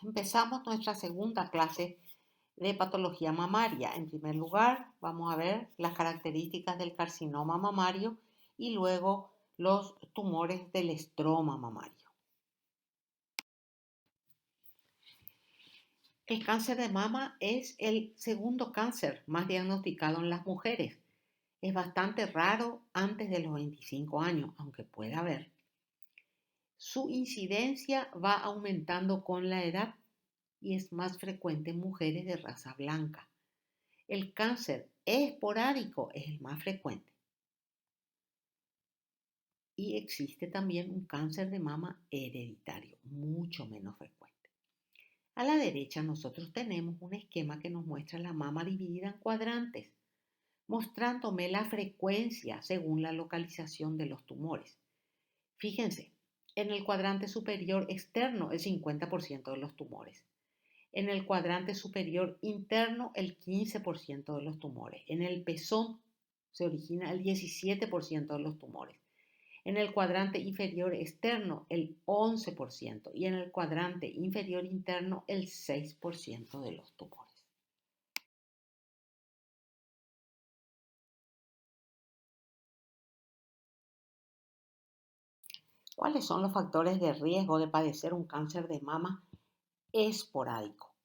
Empezamos nuestra segunda clase de patología mamaria. En primer lugar, vamos a ver las características del carcinoma mamario y luego los tumores del estroma mamario. El cáncer de mama es el segundo cáncer más diagnosticado en las mujeres. Es bastante raro antes de los 25 años, aunque puede haber. Su incidencia va aumentando con la edad y es más frecuente en mujeres de raza blanca. El cáncer esporádico es el más frecuente. Y existe también un cáncer de mama hereditario, mucho menos frecuente. A la derecha nosotros tenemos un esquema que nos muestra la mama dividida en cuadrantes, mostrándome la frecuencia según la localización de los tumores. Fíjense, en el cuadrante superior externo el 50% de los tumores. En el cuadrante superior interno el 15% de los tumores. En el pezón se origina el 17% de los tumores. En el cuadrante inferior externo el 11% y en el cuadrante inferior interno el 6% de los tumores. ¿Cuáles son los factores de riesgo de padecer un cáncer de mama esporádico?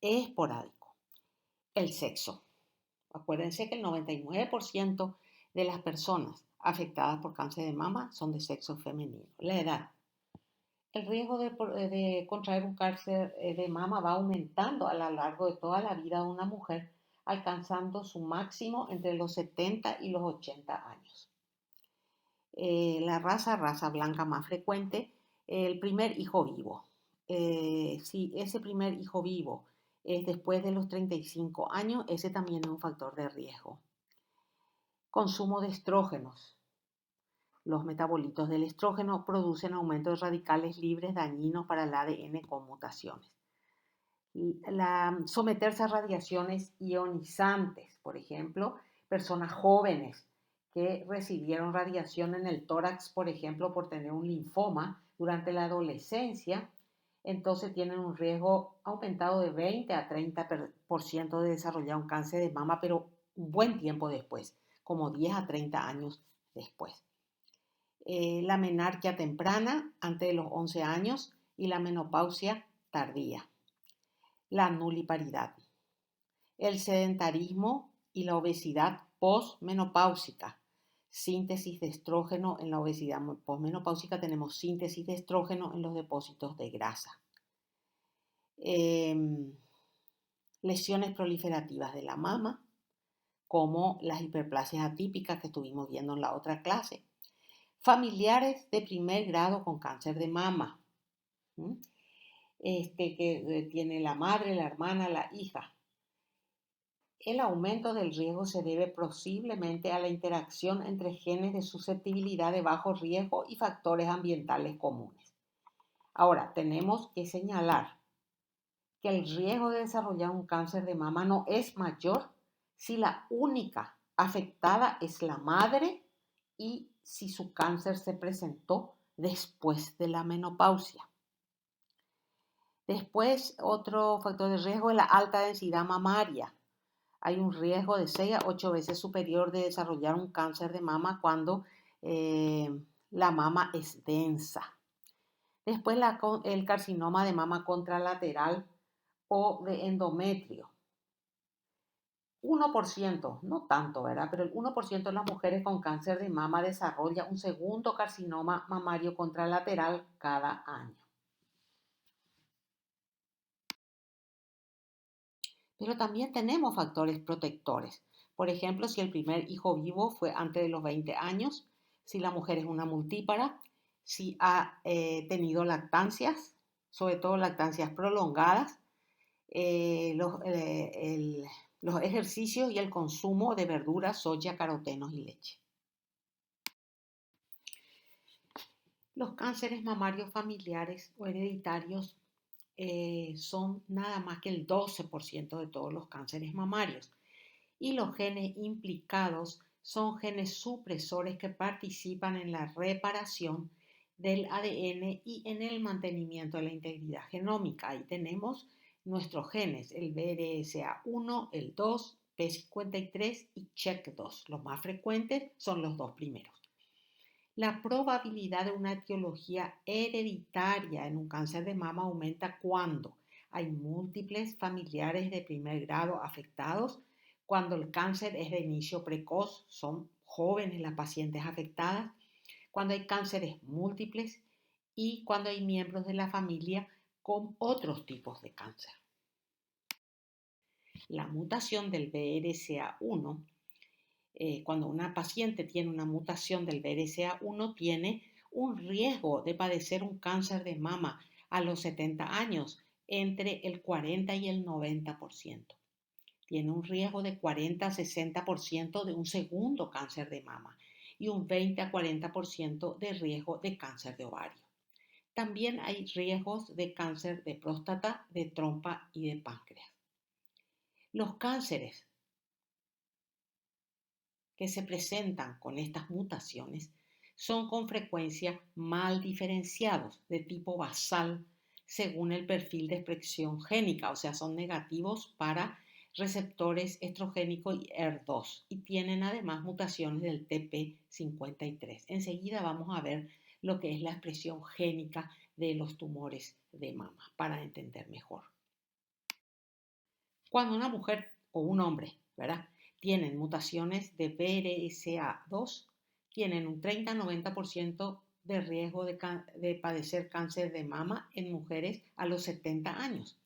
El sexo. Acuérdense que el 99% de las personas afectadas por cáncer de mama son de sexo femenino. La edad. El riesgo de contraer un cáncer de mama va aumentando a lo largo de toda la vida de una mujer, alcanzando su máximo entre los 70 y los 80 años. La raza blanca más frecuente, el primer hijo vivo. Si ese primer hijo vivo es después de los 35 años, ese también es un factor de riesgo. Consumo de estrógenos. Los metabolitos del estrógeno producen aumento de radicales libres dañinos para el ADN con mutaciones. Someterse a radiaciones ionizantes, por ejemplo, personas jóvenes que recibieron radiación en el tórax, por ejemplo, por tener un linfoma durante la adolescencia, entonces tienen un riesgo aumentado de 20 a 30% de desarrollar un cáncer de mama, pero un buen tiempo después, como 10 a 30 años después. La menarquia temprana, antes de los 11 años, y la menopausia tardía. La nuliparidad. El sedentarismo y la obesidad posmenopáusica. Síntesis de estrógeno en la obesidad posmenopáusica, tenemos síntesis de estrógeno en los depósitos de grasa. Lesiones proliferativas de la mama, como las hiperplasias atípicas que estuvimos viendo en la otra clase. Familiares de primer grado con cáncer de mama, que tiene la madre, la hermana, la hija. El aumento del riesgo se debe posiblemente a la interacción entre genes de susceptibilidad de bajo riesgo y factores ambientales comunes. Ahora, tenemos que señalar que el riesgo de desarrollar un cáncer de mama no es mayor si la única afectada es la madre y si su cáncer se presentó después de la menopausia. Después, otro factor de riesgo es la alta densidad mamaria. Hay un riesgo de 6 a 8 veces superior de desarrollar un cáncer de mama cuando la mama es densa. Después, el carcinoma de mama contralateral o de endometrio. 1%, no tanto, ¿verdad? Pero el 1% de las mujeres con cáncer de mama desarrolla un segundo carcinoma mamario contralateral cada año. Pero también tenemos factores protectores. Por ejemplo, si el primer hijo vivo fue antes de los 20 años, si la mujer es una multípara, si ha tenido lactancias, sobre todo lactancias prolongadas, los ejercicios y el consumo de verduras, soya, carotenos y leche. Los cánceres mamarios familiares o hereditarios son nada más que el 12% de todos los cánceres mamarios. Y los genes implicados son genes supresores que participan en la reparación del ADN y en el mantenimiento de la integridad genómica. Ahí tenemos nuestros genes, el BRCA1, el 2, P53 y CHEK2. Los más frecuentes son los dos primeros. La probabilidad de una etiología hereditaria en un cáncer de mama aumenta cuando hay múltiples familiares de primer grado afectados, cuando el cáncer es de inicio precoz, son jóvenes las pacientes afectadas, cuando hay cánceres múltiples y cuando hay miembros de la familia con otros tipos de cáncer. La mutación del BRCA1, cuando una paciente tiene una mutación del BRCA1, tiene un riesgo de padecer un cáncer de mama a los 70 años entre el 40 y el 90%. Tiene un riesgo de 40 a 60% de un segundo cáncer de mama y un 20 a 40% de riesgo de cáncer de ovario. También hay riesgos de cáncer de próstata, de trompa y de páncreas. Los cánceres que se presentan con estas mutaciones son con frecuencia mal diferenciados de tipo basal según el perfil de expresión génica, o sea, son negativos para receptores estrogénico y ER2 y tienen además mutaciones del TP53. Enseguida vamos a ver lo que es la expresión génica de los tumores de mama para entender mejor. Cuando una mujer o un hombre, ¿verdad?, tienen mutaciones de BRCA2, tienen un 30-90% de riesgo de padecer cáncer de mama en mujeres a los 70 años.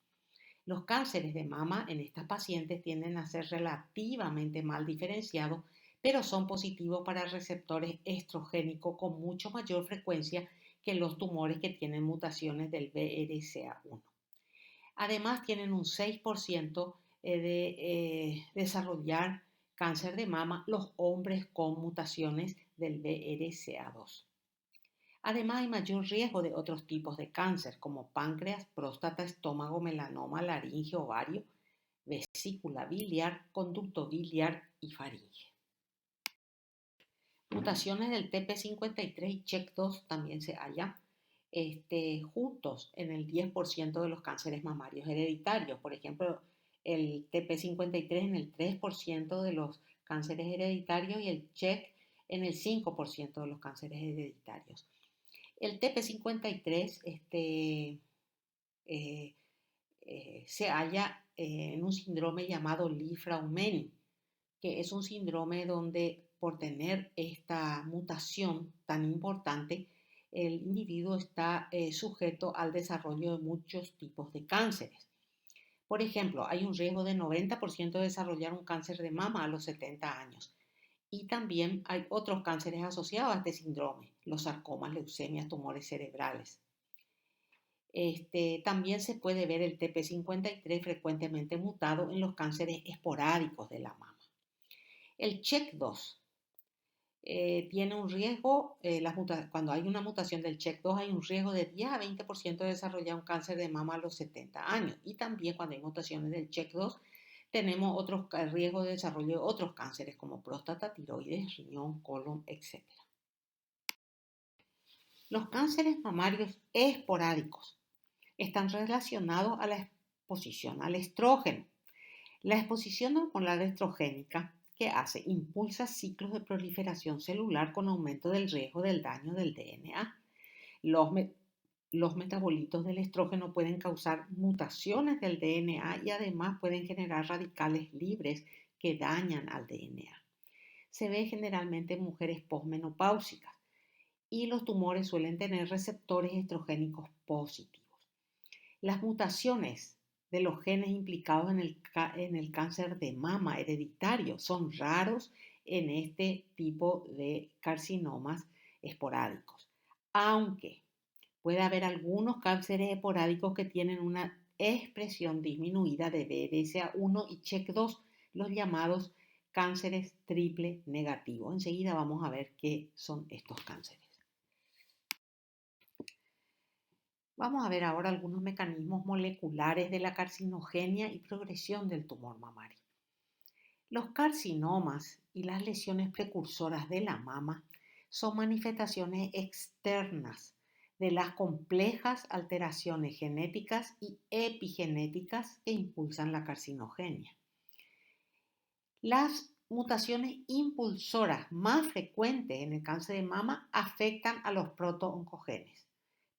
Los cánceres de mama en estas pacientes tienden a ser relativamente mal diferenciados, pero son positivos para receptores estrogénicos con mucho mayor frecuencia que los tumores que tienen mutaciones del BRCA1. Además, tienen un 6% de desarrollar cáncer de mama los hombres con mutaciones del BRCA2. Además, hay mayor riesgo de otros tipos de cáncer como páncreas, próstata, estómago, melanoma, laringe, ovario, vesícula biliar, conducto biliar y faringe. Mutaciones del TP53 y CHEK2 también se hallan juntos en el 10% de los cánceres mamarios hereditarios. Por ejemplo, el TP53 en el 3% de los cánceres hereditarios y el CHEK en el 5% de los cánceres hereditarios. El TP53 se halla en un síndrome llamado Li-Fraumeni, que es un síndrome donde por tener esta mutación tan importante, el individuo está sujeto al desarrollo de muchos tipos de cánceres. Por ejemplo, hay un riesgo de 90% de desarrollar un cáncer de mama a los 70 años. Y también hay otros cánceres asociados a este síndrome, los sarcomas, leucemias, tumores cerebrales. También se puede ver el TP53 frecuentemente mutado en los cánceres esporádicos de la mama. El CHEK2 tiene un riesgo, cuando hay una mutación del CHEK2 hay un riesgo de 10 a 20% de desarrollar un cáncer de mama a los 70 años. Y también cuando hay mutaciones del CHEK2 tenemos otros riesgos de desarrollo de otros cánceres como próstata, tiroides, riñón, colon, etc. Los cánceres mamarios esporádicos están relacionados a la exposición al estrógeno. La exposición hormonal estrogénica, ¿qué hace? Impulsa ciclos de proliferación celular con aumento del riesgo del daño del DNA. Los metabolitos del estrógeno pueden causar mutaciones del DNA y además pueden generar radicales libres que dañan al DNA. Se ve generalmente en mujeres posmenopáusicas y los tumores suelen tener receptores estrogénicos positivos. Las mutaciones de los genes implicados en el cáncer de mama hereditario son raros en este tipo de carcinomas esporádicos, aunque puede haber algunos cánceres esporádicos que tienen una expresión disminuida de BRCA1 y CHEK2, los llamados cánceres triple negativos. Enseguida vamos a ver qué son estos cánceres. Vamos a ver ahora algunos mecanismos moleculares de la carcinogenia y progresión del tumor mamario. Los carcinomas y las lesiones precursoras de la mama son manifestaciones externas de las complejas alteraciones genéticas y epigenéticas que impulsan la carcinogenia. Las mutaciones impulsoras más frecuentes en el cáncer de mama afectan a los protooncogenes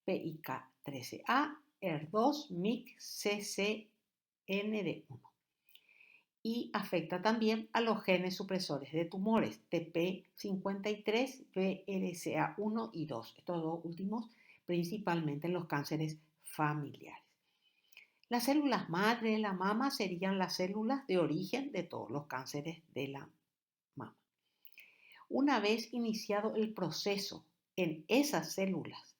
PIK13A, ER2, MYC, CCND1 y afecta también a los genes supresores de tumores TP53, BRCA1 y 2, estos dos últimos principalmente en los cánceres familiares. Las células madre de la mama serían las células de origen de todos los cánceres de la mama. Una vez iniciado el proceso en esas células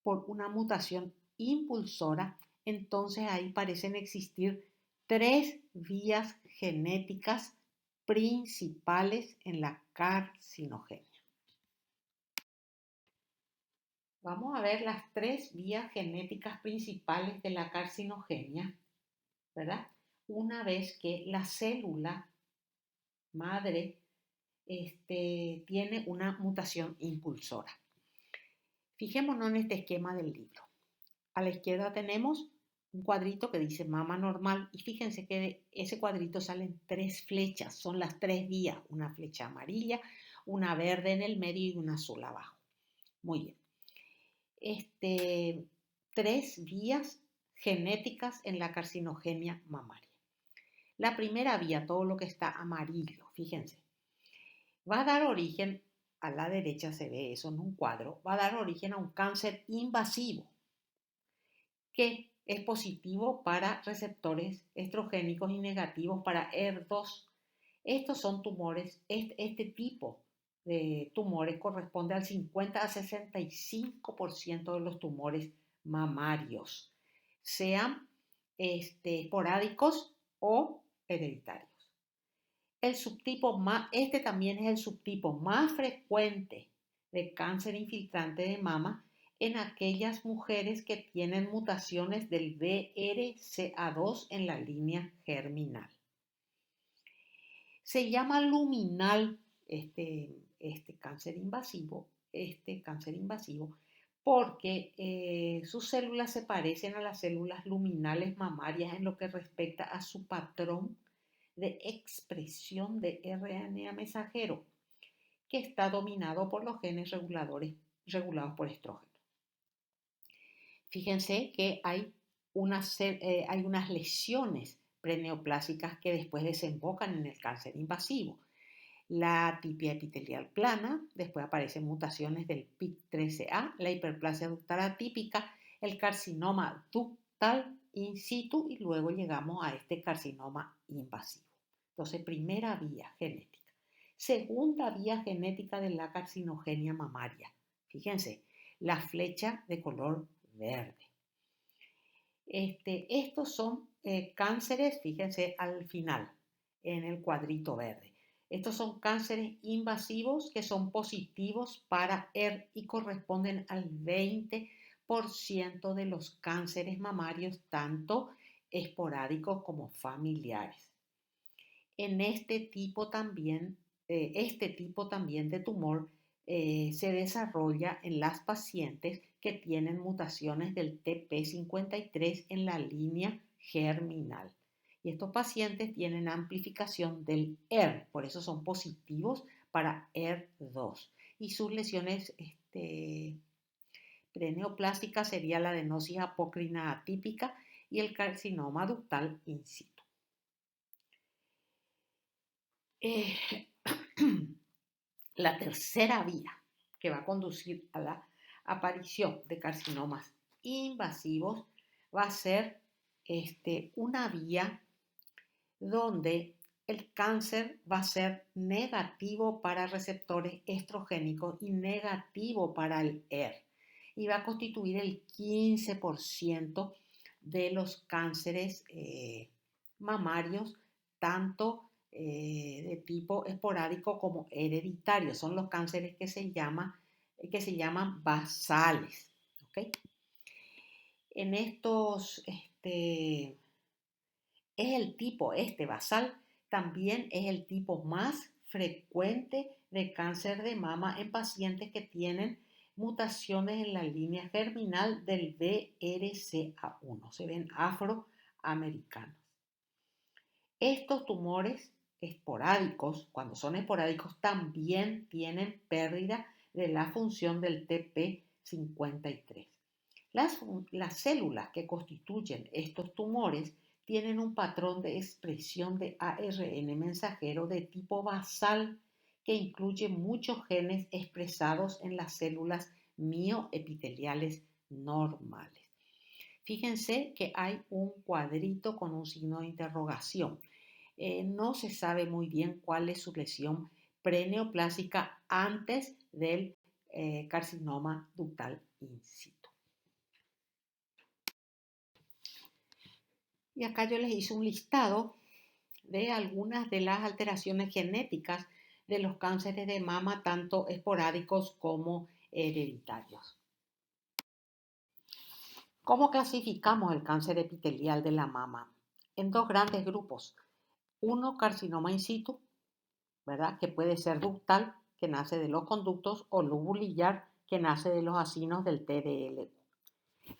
por una mutación impulsora, entonces ahí parecen existir tres vías genéticas principales en la carcinogenia. Vamos a ver las tres vías genéticas principales de la carcinogenia, ¿verdad? Una vez que la célula madre tiene una mutación impulsora. Fijémonos en este esquema del libro. A la izquierda tenemos un cuadrito que dice mama normal y fíjense que de ese cuadrito salen tres flechas, son las tres vías, una flecha amarilla, una verde en el medio y una azul abajo. Muy bien. Tres vías genéticas en la carcinogenia mamaria. La primera vía, todo lo que está amarillo, fíjense, va a dar origen, a la derecha se ve eso en un cuadro, va a dar origen a un cáncer invasivo que es positivo para receptores estrogénicos y negativos para ER2. Estos son tumores, este tipo de tumores corresponde al 50 a 65% de los tumores mamarios, sean esporádicos o hereditarios. Este también es el subtipo más frecuente de cáncer infiltrante de mama en aquellas mujeres que tienen mutaciones del BRCA2 en la línea germinal. Se llama luminal este cáncer invasivo porque sus células se parecen a las células luminales mamarias en lo que respecta a su patrón de expresión de RNA mensajero, que está dominado por los genes regulados por estrógeno. Fíjense que hay unas lesiones preneoplásicas que después desembocan en el cáncer invasivo. La atipia epitelial plana, después aparecen mutaciones del PIK13A, la hiperplasia ductal atípica, el carcinoma ductal in situ y luego llegamos a este carcinoma invasivo. Entonces, primera vía genética. Segunda vía genética de la carcinogenia mamaria. Fíjense, la flecha de color verde. Estos son cánceres, fíjense al final, en el cuadrito verde. Estos son cánceres invasivos que son positivos para ER y corresponden al 20% de los cánceres mamarios, tanto esporádicos como familiares. En este tipo también de tumor se desarrolla en las pacientes que tienen mutaciones del TP53 en la línea germinal. Y estos pacientes tienen amplificación del ER, por eso son positivos para ER2. Y sus lesiones preneoplásticas sería la adenosis apócrina atípica y el carcinoma ductal in situ. La tercera vía que va a conducir a la aparición de carcinomas invasivos va a ser una vía donde el cáncer va a ser negativo para receptores estrogénicos y negativo para el ER y va a constituir el 15% de los cánceres mamarios, tanto de tipo esporádico como hereditario. Son los cánceres que se llaman basales. ¿Okay? En estos, es el tipo basal, también es el tipo más frecuente de cáncer de mama en pacientes que tienen mutaciones en la línea germinal del BRCA1. Se ven afroamericanos. Estos tumores esporádicos, cuando son esporádicos, también tienen pérdida de la función del TP53. Las células que constituyen estos tumores tienen un patrón de expresión de ARN mensajero de tipo basal que incluye muchos genes expresados en las células mioepiteliales normales. Fíjense que hay un cuadrito con un signo de interrogación. No se sabe muy bien cuál es su lesión preneoplásica antes del carcinoma ductal in situ. Y acá yo les hice un listado de algunas de las alteraciones genéticas de los cánceres de mama, tanto esporádicos como hereditarios. ¿Cómo clasificamos el cáncer epitelial de la mama? En dos grandes grupos. Uno, carcinoma in situ, ¿verdad? Que puede ser ductal, que nace de los conductos, o lobulillar, que nace de los acinos del TDL.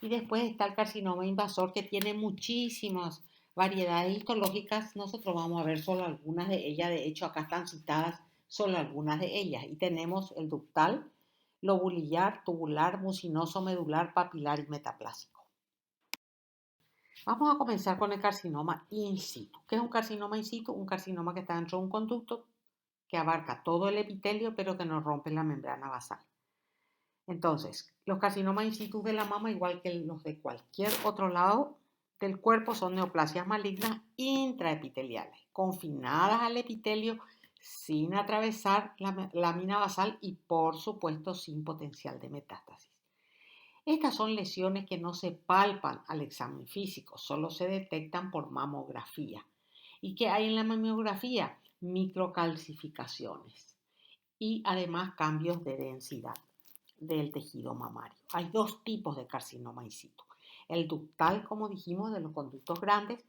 Y después está el carcinoma invasor, que tiene muchísimas variedades histológicas. Nosotros vamos a ver solo algunas de ellas. De hecho, acá están citadas solo algunas de ellas. Y tenemos el ductal, lobulillar, tubular, mucinoso, medular, papilar y metaplásico. Vamos a comenzar con el carcinoma in situ. ¿Qué es un carcinoma in situ? Un carcinoma que está dentro de un conducto que abarca todo el epitelio, pero que no rompe la membrana basal. Entonces, los carcinomas in situ de la mama, igual que los de cualquier otro lado del cuerpo, son neoplasias malignas intraepiteliales, confinadas al epitelio sin atravesar la lámina basal y, por supuesto, sin potencial de metástasis. Estas son lesiones que no se palpan al examen físico, solo se detectan por mamografía. ¿Y qué hay en la mamografía? Microcalcificaciones y además cambios de densidad del tejido mamario. Hay dos tipos de carcinoma in situ. El ductal, como dijimos, de los conductos grandes,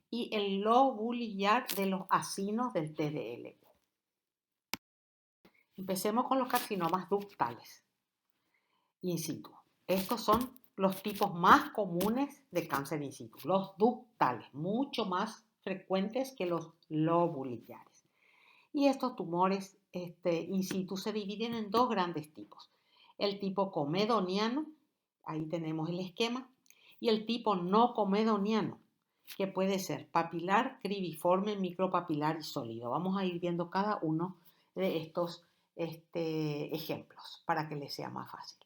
y el lobulillar de los acinos del TDL. Empecemos con los carcinomas ductales in situ. Estos son los tipos más comunes de cáncer in situ, los ductales, mucho más frecuentes que los lobulillares. Y estos tumores in situ se dividen en dos grandes tipos. El tipo comedoniano, ahí tenemos el esquema, y el tipo no comedoniano, que puede ser papilar, cribiforme, micropapilar y sólido. Vamos a ir viendo cada uno de estos ejemplos para que les sea más fácil.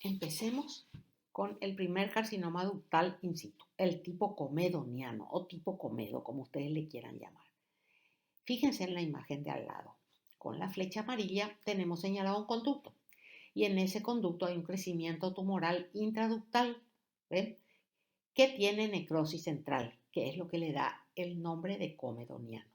Empecemos con el primer carcinoma ductal in situ, el tipo comedoniano o tipo comedo, como ustedes le quieran llamar. Fíjense en la imagen de al lado. Con la flecha amarilla tenemos señalado un conducto y en ese conducto hay un crecimiento tumoral intraductal, ¿ven? Que tiene necrosis central, que es lo que le da el nombre de comedoniano.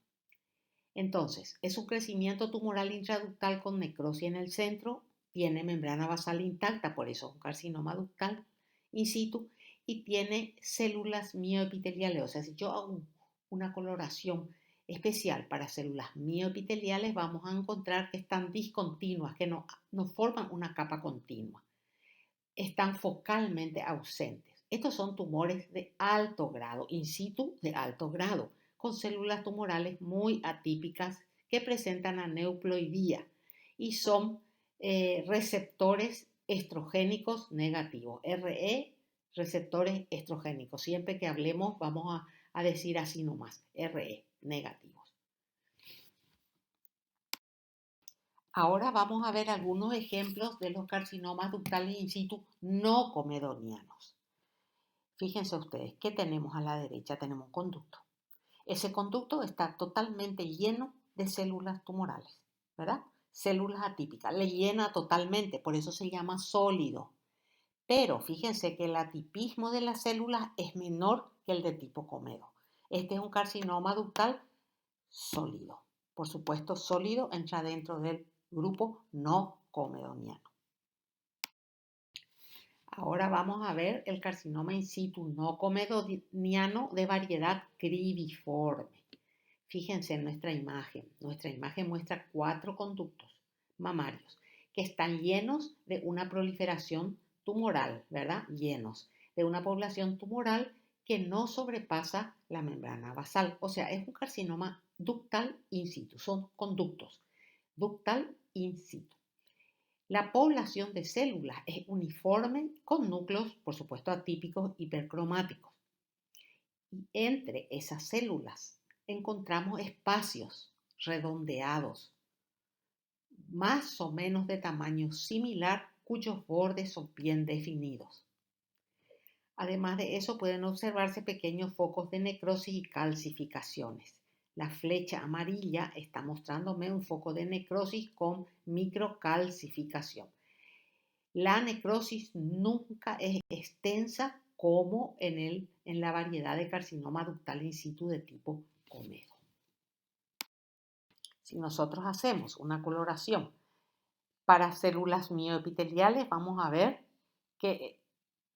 Entonces, es un crecimiento tumoral intraductal con necrosis en el centro, tiene membrana basal intacta, por eso es un carcinoma ductal in situ, y tiene células mioepiteliales. O sea, si yo hago una coloración especial para células mioepiteliales, vamos a encontrar que están discontinuas, que no forman una capa continua. Están focalmente ausentes. Estos son tumores de alto grado, in situ de alto grado, con células tumorales muy atípicas que presentan aneuploidía y son receptores estrogénicos negativos, RE, receptores estrogénicos. Siempre que hablemos vamos a decir así nomás, RE, negativos. Ahora vamos a ver algunos ejemplos de los carcinomas ductales in situ no comedonianos. Fíjense ustedes, ¿qué tenemos a la derecha? Tenemos un conducto. Ese conducto está totalmente lleno de células tumorales, ¿verdad? Células atípicas, le llena totalmente, por eso se llama sólido. Pero fíjense que el atipismo de las células es menor que el de tipo comedo. Este es un carcinoma ductal sólido. Por supuesto, sólido entra dentro del grupo no comedoniano. Ahora vamos a ver el carcinoma in situ no comedoniano de variedad cribiforme. Fíjense en nuestra imagen. Nuestra imagen muestra 4 conductos mamarios que están llenos de una proliferación tumoral, ¿verdad? Llenos de una población tumoral que no sobrepasa la membrana basal. O sea, es un carcinoma ductal in situ, son conductos, ductal in situ. La población de células es uniforme con núcleos, por supuesto, atípicos hipercromáticos. Y entre esas células encontramos espacios redondeados, más o menos de tamaño similar, cuyos bordes son bien definidos. Además de eso, pueden observarse pequeños focos de necrosis y calcificaciones. La flecha amarilla está mostrándome un foco de necrosis con microcalcificación. La necrosis nunca es extensa como en la variedad de carcinoma ductal in situ de tipo Comedo. Si nosotros hacemos una coloración para células mioepiteliales, vamos a ver que,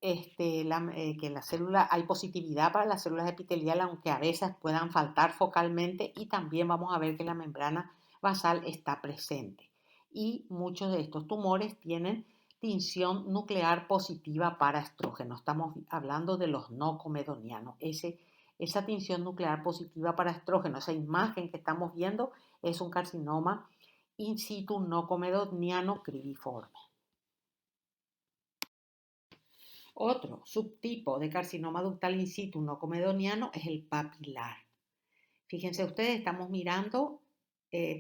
que la célula, hay positividad para las células epiteliales, aunque a veces puedan faltar focalmente, y también vamos a ver que la membrana basal está presente. Y muchos de estos tumores tienen tinción nuclear positiva para estrógeno. Estamos hablando de los no comedonianos. Esa tinción nuclear positiva para estrógeno, esa imagen que estamos viendo, es un carcinoma in situ no comedoniano cribiforme. Otro subtipo de carcinoma ductal in situ no comedoniano es el papilar. Fíjense ustedes, estamos mirando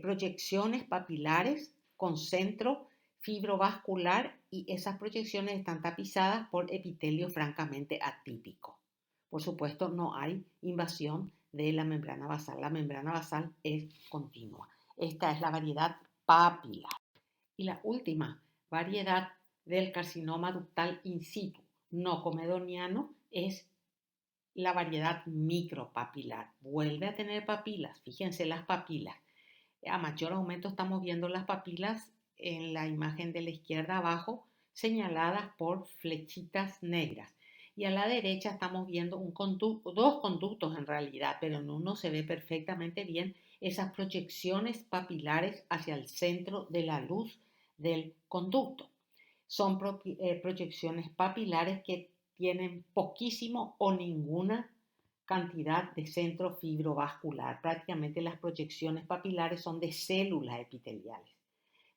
proyecciones papilares con centro fibrovascular y esas proyecciones están tapizadas por epitelio francamente atípico. Por supuesto, no hay invasión de la membrana basal. La membrana basal es continua. Esta es la variedad papilar. Y la última variedad del carcinoma ductal in situ no comedoniano es la variedad micropapilar. Vuelve a tener papilas. Fíjense las papilas. A mayor aumento estamos viendo las papilas en la imagen de la izquierda abajo, señaladas por flechitas negras. Y a la derecha estamos viendo dos conductos en realidad, pero en uno se ve perfectamente bien esas proyecciones papilares hacia el centro de la luz del conducto. Son proyecciones papilares que tienen poquísimo o ninguna cantidad de centro fibrovascular. Prácticamente las proyecciones papilares son de células epiteliales.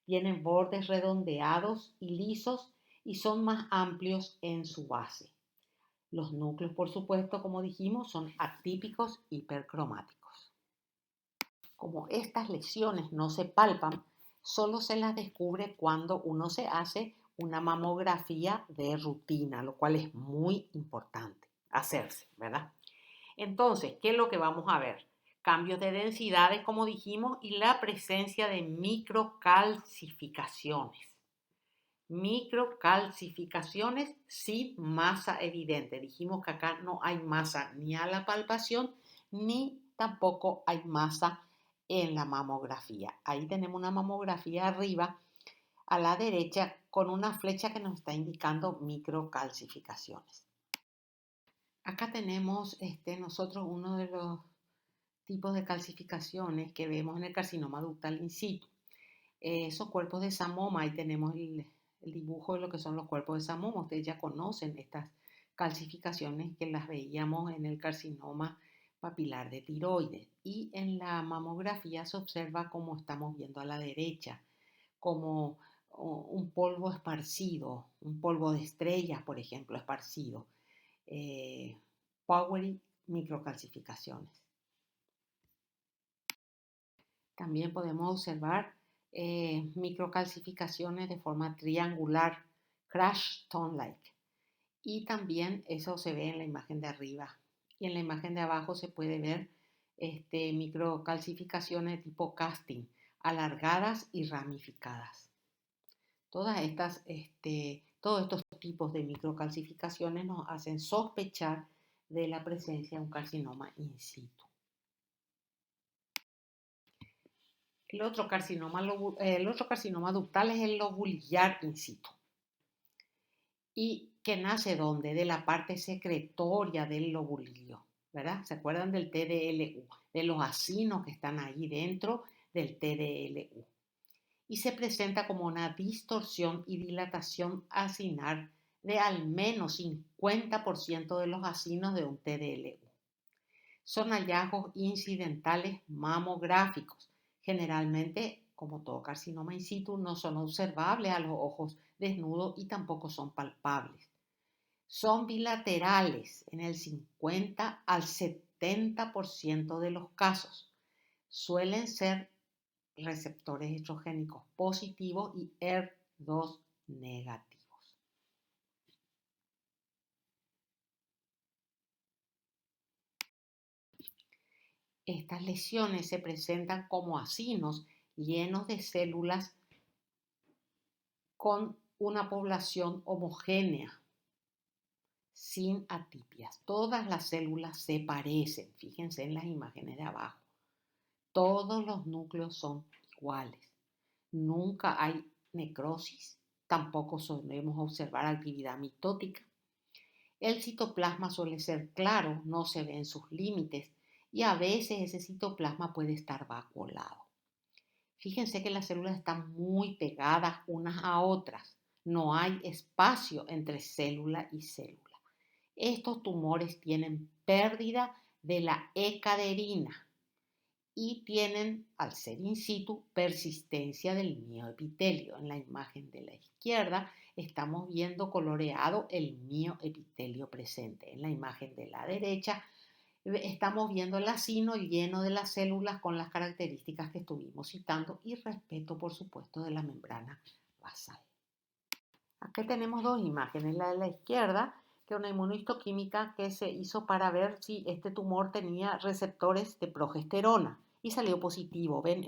Tienen bordes redondeados y lisos y son más amplios en su base. Los núcleos, por supuesto, como dijimos, son atípicos hipercromáticos. Como estas lesiones no se palpan, solo se las descubre cuando uno se hace una mamografía de rutina, lo cual es muy importante hacerse, ¿verdad? Entonces, ¿qué es lo que vamos a ver? Cambios de densidades, como dijimos, y la presencia de microcalcificaciones. Microcalcificaciones sin masa evidente. Dijimos que acá no hay masa ni a la palpación, ni tampoco hay masa en la mamografía. Ahí tenemos una mamografía arriba a la derecha con una flecha que nos está indicando microcalcificaciones. Acá tenemos nosotros uno de los tipos de calcificaciones que vemos en el carcinoma ductal in situ. Esos cuerpos de Samoma, ahí tenemos el dibujo de lo que son los cuerpos de Samoma. Ustedes ya conocen estas calcificaciones que las veíamos en el carcinoma papilar de tiroides. Y en la mamografía se observa, como estamos viendo a la derecha, como un polvo esparcido, un polvo de estrellas, por ejemplo, esparcido. Powdery microcalcificaciones. También podemos observar microcalcificaciones de forma triangular, crash stone-like. Y también eso se ve en la imagen de arriba. Y en la imagen de abajo se puede ver microcalcificaciones de tipo casting, alargadas y ramificadas. Todos estos tipos de microcalcificaciones nos hacen sospechar de la presencia de un carcinoma in situ. El otro carcinoma ductal es el lobulillar in situ. ¿Y que nace dónde? De la parte secretoria del lobulillo, ¿verdad? ¿Se acuerdan del TDLU? De los acinos que están ahí dentro del TDLU. y se presenta como una distorsión y dilatación acinar de al menos 50% de los acinos de un TDLU. Son hallazgos incidentales mamográficos. Generalmente, como todo carcinoma in situ, no son observables a los ojos desnudos y tampoco son palpables. Son bilaterales en el 50 al 70% de los casos. Suelen ser receptores estrogénicos positivos y ER2 negativos. Estas lesiones se presentan como acinos llenos de células con una población homogénea, sin atipias. Todas las células se parecen, fíjense en las imágenes de abajo. Todos los núcleos son iguales. Nunca hay necrosis, tampoco solemos observar actividad mitótica. El citoplasma suele ser claro, no se ven sus límites y a veces ese citoplasma puede estar vacuolado. Fíjense que las células están muy pegadas unas a otras. No hay espacio entre célula y célula. Estos tumores tienen pérdida de la E-caderina y tienen, al ser in situ, persistencia del mioepitelio. En la imagen de la izquierda estamos viendo coloreado el mioepitelio presente. En la imagen de la derecha estamos viendo el acino lleno de las células con las características que estuvimos citando y respeto, por supuesto, de la membrana basal. Aquí tenemos dos imágenes. La de la izquierda, que es una inmunohistoquímica que se hizo para ver si este tumor tenía receptores de progesterona y salió positivo. ¿Ven?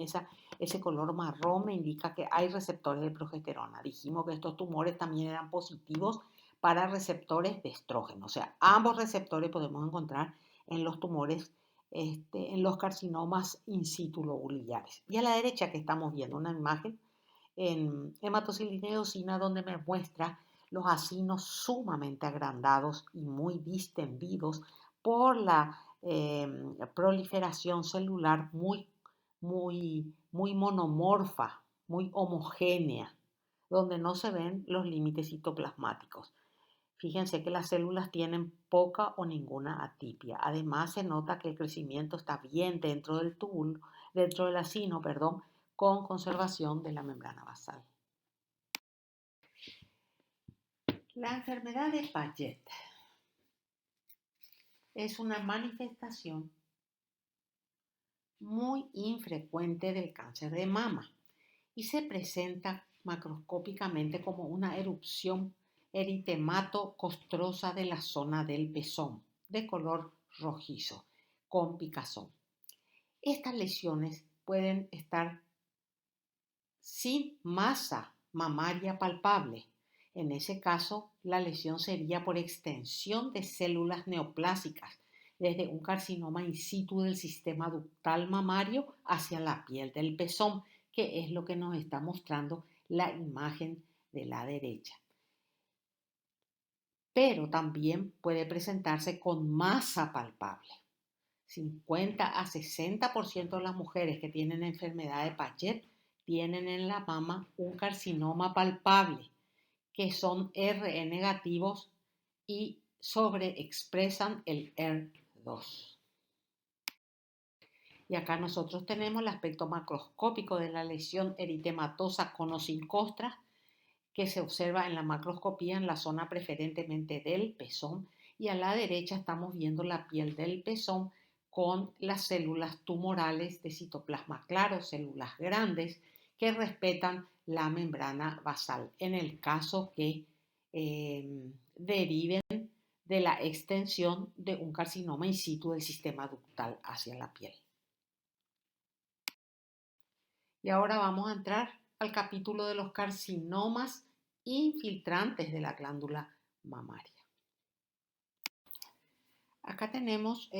Ese color marrón me indica que hay receptores de progesterona. Dijimos que estos tumores también eran positivos para receptores de estrógeno. O sea, ambos receptores podemos encontrar en los tumores, en los carcinomas in situ lobulares. Y a la derecha que estamos viendo una imagen en hematocilina y eosina donde me muestra los acinos sumamente agrandados y muy distendidos por la proliferación celular muy monomorfa, muy homogénea, donde no se ven los límites citoplasmáticos. Fíjense que las células tienen poca o ninguna atipia. Además, se nota que el crecimiento está bien dentro del túbulo, dentro del acino, perdón, con conservación de la membrana basal. La enfermedad de Paget es una manifestación muy infrecuente del cáncer de mama y se presenta macroscópicamente como una erupción eritemato-costrosa de la zona del pezón, de color rojizo, con picazón. Estas lesiones pueden estar sin masa mamaria palpable. En ese caso, la lesión sería por extensión de células neoplásicas, desde un carcinoma in situ del sistema ductal mamario hacia la piel del pezón, que es lo que nos está mostrando la imagen de la derecha. Pero también puede presentarse con masa palpable. 50 a 60% de las mujeres que tienen enfermedad de Paget tienen en la mama un carcinoma palpable, que son RE negativos y sobreexpresan el ER2. Y acá nosotros tenemos el aspecto macroscópico de la lesión eritematosa con o sin costras, que se observa en la macroscopía en la zona preferentemente del pezón, y a la derecha estamos viendo la piel del pezón con las células tumorales de citoplasma claro, células grandes que respetan la membrana basal, en el caso que deriven de la extensión de un carcinoma in situ del sistema ductal hacia la piel. Y ahora vamos a entrar al capítulo de los carcinomas infiltrantes de la glándula mamaria. Acá tenemos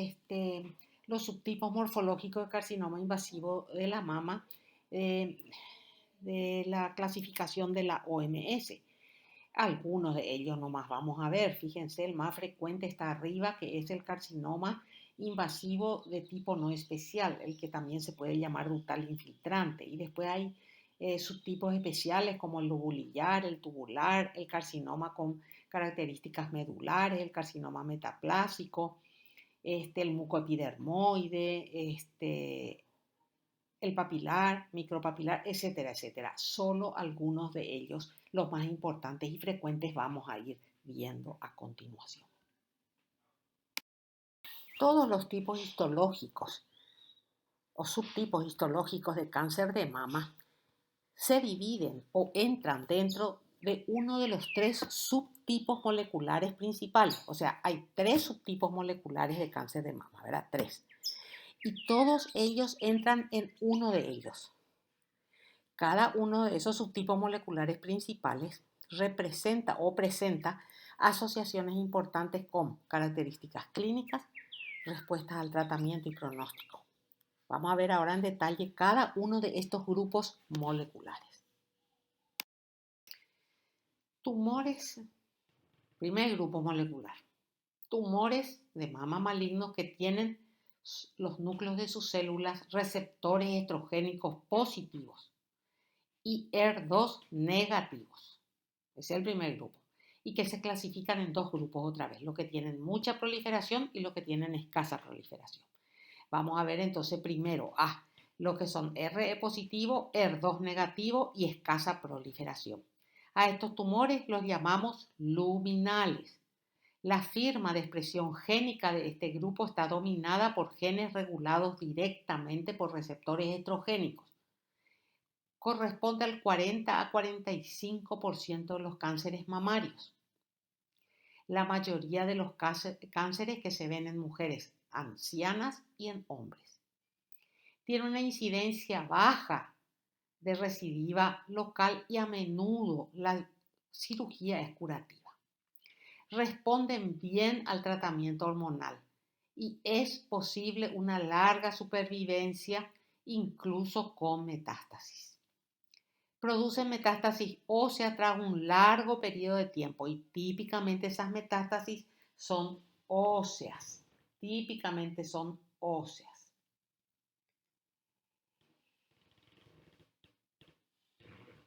los subtipos morfológicos de carcinoma invasivo de la mama de la clasificación de la OMS. Algunos de ellos nomás vamos a ver. Fíjense, el más frecuente está arriba, que es el carcinoma invasivo de tipo no especial, el que también se puede llamar ductal infiltrante. Y después hay subtipos especiales como el lobulillar, el tubular, el carcinoma con características medulares, el carcinoma metaplásico, el mucoepidermoide, el papilar, micropapilar, etcétera, etcétera. Solo algunos de ellos, los más importantes y frecuentes, vamos a ir viendo a continuación. Todos los tipos histológicos o subtipos histológicos de cáncer de mama se dividen o entran dentro de uno de los 3 subtipos moleculares principales. O sea, hay 3 subtipos moleculares de cáncer de mama, ¿verdad? 3. Y todos ellos entran en uno de ellos. Cada uno de esos subtipos moleculares principales representa o presenta asociaciones importantes con características clínicas, respuestas al tratamiento y pronóstico. Vamos a ver ahora en detalle cada uno de estos grupos moleculares. Tumores, primer grupo molecular. Tumores de mama malignos que tienen los núcleos de sus células receptores estrogénicos positivos y ER2 negativos. Ese es el primer grupo. Y que se clasifican en 2 grupos otra vez, los que tienen mucha proliferación y los que tienen escasa proliferación. Vamos a ver entonces primero lo que son RE positivo, ER2 negativo y escasa proliferación. A estos tumores los llamamos luminales. La firma de expresión génica de este grupo está dominada por genes regulados directamente por receptores estrogénicos. Corresponde al 40 a 45% de los cánceres mamarios. La mayoría de los cánceres que se ven en mujeres ancianas y en hombres. Tiene una incidencia baja de recidiva local y a menudo la cirugía es curativa. Responden bien al tratamiento hormonal y es posible una larga supervivencia incluso con metástasis. Producen metástasis ósea tras un largo periodo de tiempo y típicamente esas metástasis son óseas. Típicamente son óseas.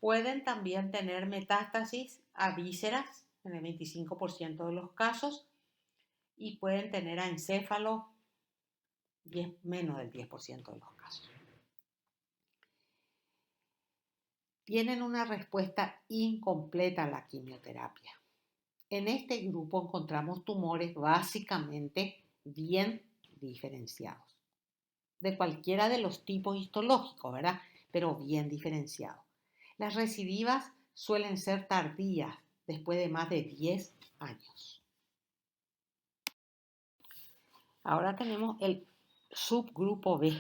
Pueden también tener metástasis a vísceras en el 25% de los casos y pueden tener a encéfalo menos del 10% de los casos. Tienen una respuesta incompleta a la quimioterapia. En este grupo encontramos tumores básicamente bien diferenciados, de cualquiera de los tipos histológicos, ¿verdad? Pero bien diferenciados. Las recidivas suelen ser tardías, después de más de 10 años. Ahora tenemos el subgrupo B,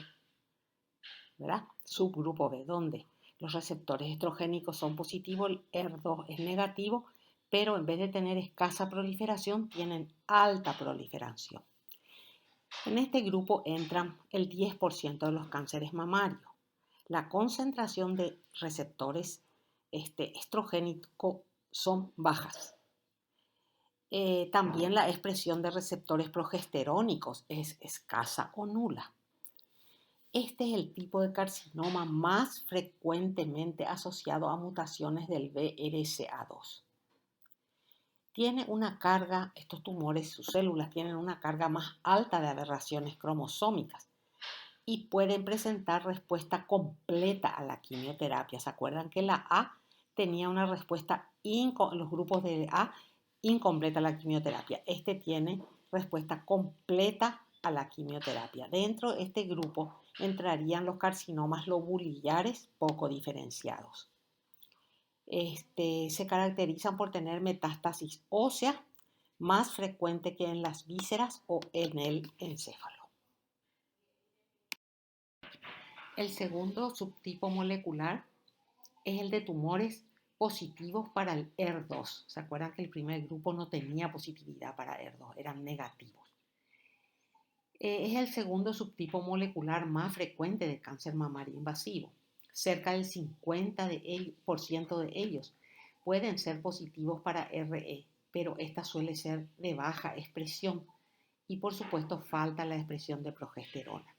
¿verdad? Subgrupo B, donde los receptores estrogénicos son positivos, el ER2 es negativo, pero en vez de tener escasa proliferación, tienen alta proliferación. En este grupo entran el 10% de los cánceres mamarios. La concentración de receptores estrogénicos son bajas. También la expresión de receptores progesterónicos es escasa o nula. Este es el tipo de carcinoma más frecuentemente asociado a mutaciones del BRCA2. Tiene una carga, estos tumores, sus células tienen una carga más alta de aberraciones cromosómicas y pueden presentar respuesta completa a la quimioterapia. ¿Se acuerdan que la A tenía una respuesta, los grupos de A, incompleta a la quimioterapia? Este tiene respuesta completa a la quimioterapia. Dentro de este grupo entrarían los carcinomas lobulillares poco diferenciados. Se caracterizan por tener metástasis ósea más frecuente que en las vísceras o en el encéfalo. El segundo subtipo molecular es el de tumores positivos para el ER2. ¿Se acuerdan que el primer grupo no tenía positividad para ER2? Eran negativos. Es el segundo subtipo molecular más frecuente de cáncer mamario invasivo. Cerca del 50% de ellos pueden ser positivos para RE, pero esta suele ser de baja expresión y por supuesto falta la expresión de progesterona.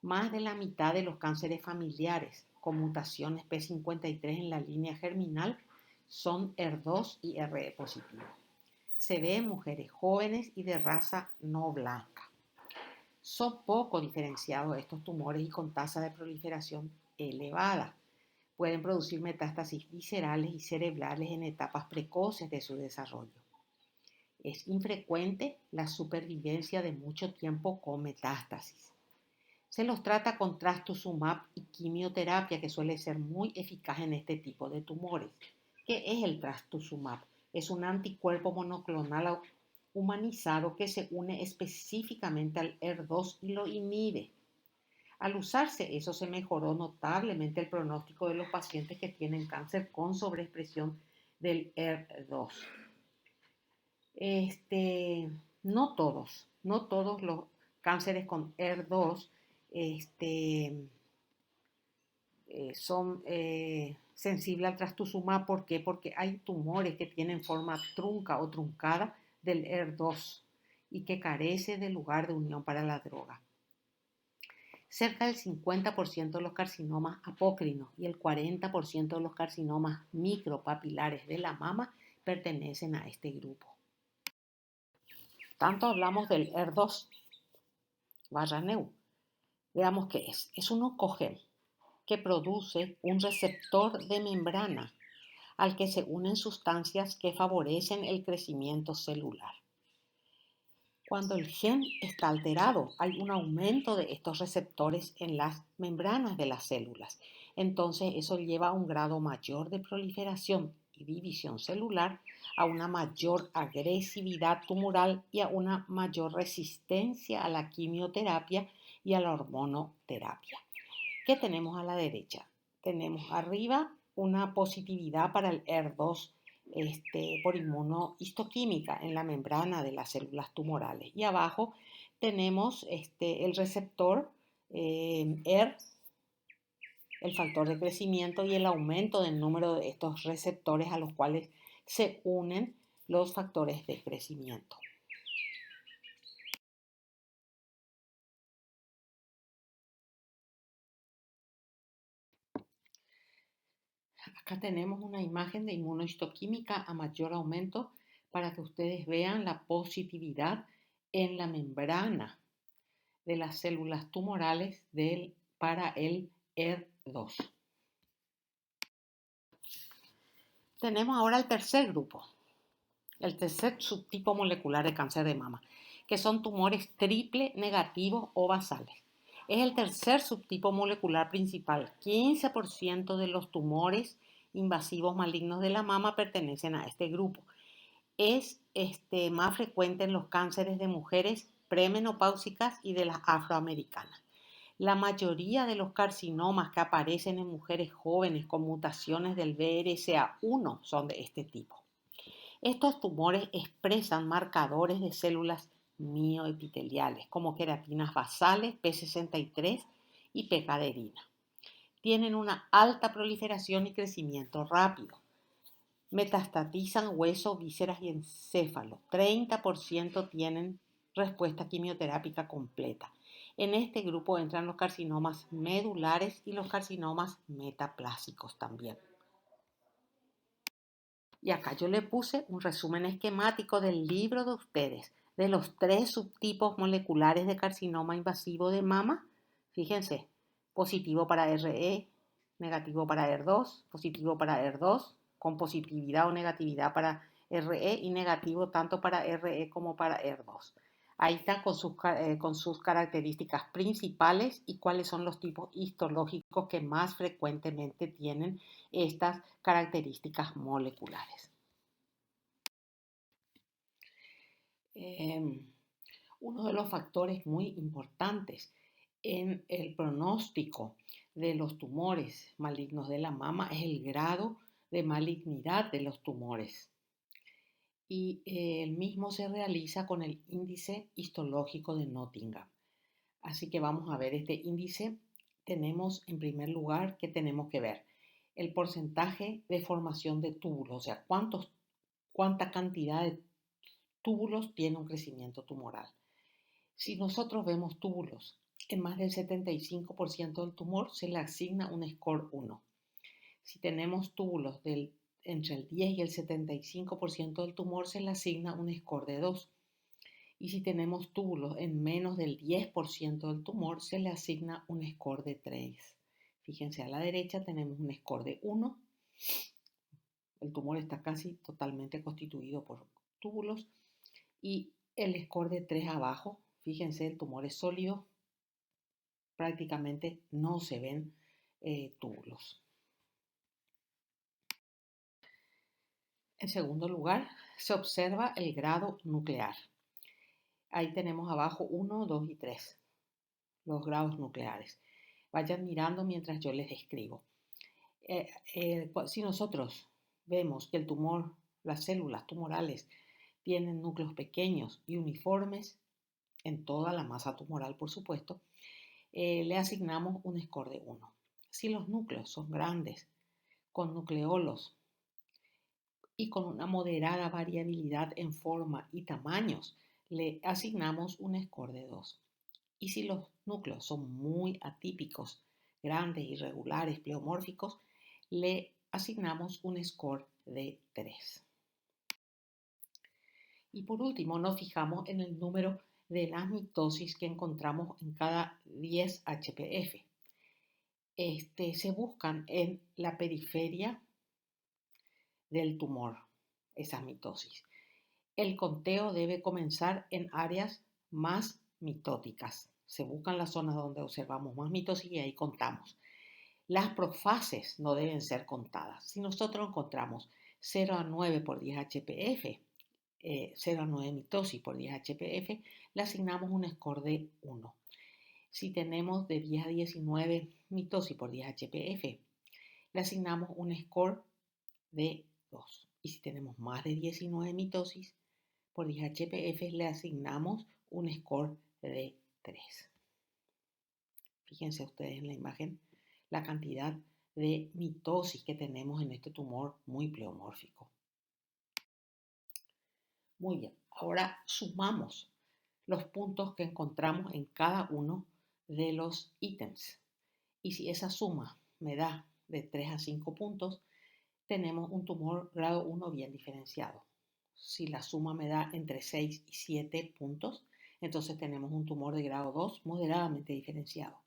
Más de la mitad de los cánceres familiares con mutaciones P53 en la línea germinal son ER2 y RE positivo. Se ve en mujeres jóvenes y de raza no blanca. Son poco diferenciados estos tumores y con tasa de proliferación elevada. Pueden producir metástasis viscerales y cerebrales en etapas precoces de su desarrollo. Es infrecuente la supervivencia de mucho tiempo con metástasis. Se los trata con trastuzumab y quimioterapia, que suele ser muy eficaz en este tipo de tumores. ¿Qué es el trastuzumab? Es un anticuerpo monoclonal humanizado que se une específicamente al ER2 y lo inhibe. Al usarse eso se mejoró notablemente el pronóstico de los pacientes que tienen cáncer con sobreexpresión del ER2. No todos los cánceres con ER2 son sensibles al trastuzumab. ¿Por qué? Porque hay tumores que tienen forma trunca o truncada del ER2 y que carece de lugar de unión para la droga. Cerca del 50% de los carcinomas apócrinos y el 40% de los carcinomas micropapilares de la mama pertenecen a este grupo. Tanto hablamos del ER2 barra NEU. Veamos qué es. Es un oncogel que produce un receptor de membrana al que se unen sustancias que favorecen el crecimiento celular. Cuando el gen está alterado, hay un aumento de estos receptores en las membranas de las células. Entonces, eso lleva a un grado mayor de proliferación y división celular, a una mayor agresividad tumoral y a una mayor resistencia a la quimioterapia y a la hormonoterapia. ¿Qué tenemos a la derecha? Tenemos arriba una positividad para el ER2 por inmunohistoquímica en la membrana de las células tumorales. Y abajo tenemos el receptor ER, el factor de crecimiento y el aumento del número de estos receptores a los cuales se unen los factores de crecimiento. Acá tenemos una imagen de inmunohistoquímica a mayor aumento para que ustedes vean la positividad en la membrana de las células tumorales para el ER2. Tenemos ahora el tercer grupo, el tercer subtipo molecular de cáncer de mama, que son tumores triple negativos o basales. Es el tercer subtipo molecular principal. 15% de los tumores invasivos malignos de la mama pertenecen a este grupo. Es más frecuente en los cánceres de mujeres premenopáusicas y de las afroamericanas. La mayoría de los carcinomas que aparecen en mujeres jóvenes con mutaciones del BRCA1 son de este tipo. Estos tumores expresan marcadores de células mioepiteliales como queratinas basales, P63 y P-caderina. Tienen una alta proliferación y crecimiento rápido. Metastatizan hueso, vísceras y encéfalo. 30% tienen respuesta quimioterápica completa. En este grupo entran los carcinomas medulares y los carcinomas metaplásicos también. Y acá yo le puse un resumen esquemático del libro de ustedes, de los 3 subtipos moleculares de carcinoma invasivo de mama. Fíjense, positivo para RE, negativo para ER2, positivo para ER2, con positividad o negatividad para RE y negativo tanto para RE como para ER2. Ahí está con sus características principales y cuáles son los tipos histológicos que más frecuentemente tienen estas características moleculares. Uno de los factores muy importantes en el pronóstico de los tumores malignos de la mama es el grado de malignidad de los tumores. Y el mismo se realiza con el índice histológico de Nottingham. Así que vamos a ver este índice. Tenemos en primer lugar que tenemos que ver el porcentaje de formación de túbulos, o sea, cuánta cantidad de túbulos tiene un crecimiento tumoral. Si nosotros vemos túbulos En más del 75% del tumor se le asigna un score 1. Si tenemos túbulos entre el 10 y el 75% del tumor, se le asigna un score de 2. Y si tenemos túbulos en menos del 10% del tumor, se le asigna un score de 3. Fíjense, a la derecha tenemos un score de 1. El tumor está casi totalmente constituido por túbulos. Y el score de 3 abajo, fíjense, el tumor es sólido, prácticamente no se ven túbulos. En segundo lugar, se observa el grado nuclear. Ahí tenemos abajo 1, 2 y 3, los grados nucleares. Vayan mirando mientras yo les describo. Si nosotros vemos que el tumor, las células tumorales, tienen núcleos pequeños y uniformes en toda la masa tumoral, por supuesto, le asignamos un score de 1. Si los núcleos son grandes, con nucleolos y con una moderada variabilidad en forma y tamaños, le asignamos un score de 2. Y si los núcleos son muy atípicos, grandes, irregulares, pleomórficos, le asignamos un score de 3. Y por último, nos fijamos en el número de las mitosis que encontramos en cada 10 HPF. Se buscan en la periferia del tumor, esas mitosis. El conteo debe comenzar en áreas más mitóticas. Se buscan las zonas donde observamos más mitosis y ahí contamos. Las profases no deben ser contadas. Si nosotros encontramos 0 a 9 por 10 HPF, 0 a 9 mitosis por 10 HPF, le asignamos un score de 1. Si tenemos de 10 a 19 mitosis por 10 HPF, le asignamos un score de 2. Y si tenemos más de 19 mitosis por 10 HPF, le asignamos un score de 3. Fíjense ustedes en la imagen la cantidad de mitosis que tenemos en este tumor muy pleomórfico. Muy bien, ahora sumamos los puntos que encontramos en cada uno de los ítems. Y si esa suma me da de 3 a 5 puntos, tenemos un tumor grado 1 bien diferenciado. Si la suma me da entre 6 y 7 puntos, entonces tenemos un tumor de grado 2 moderadamente diferenciado.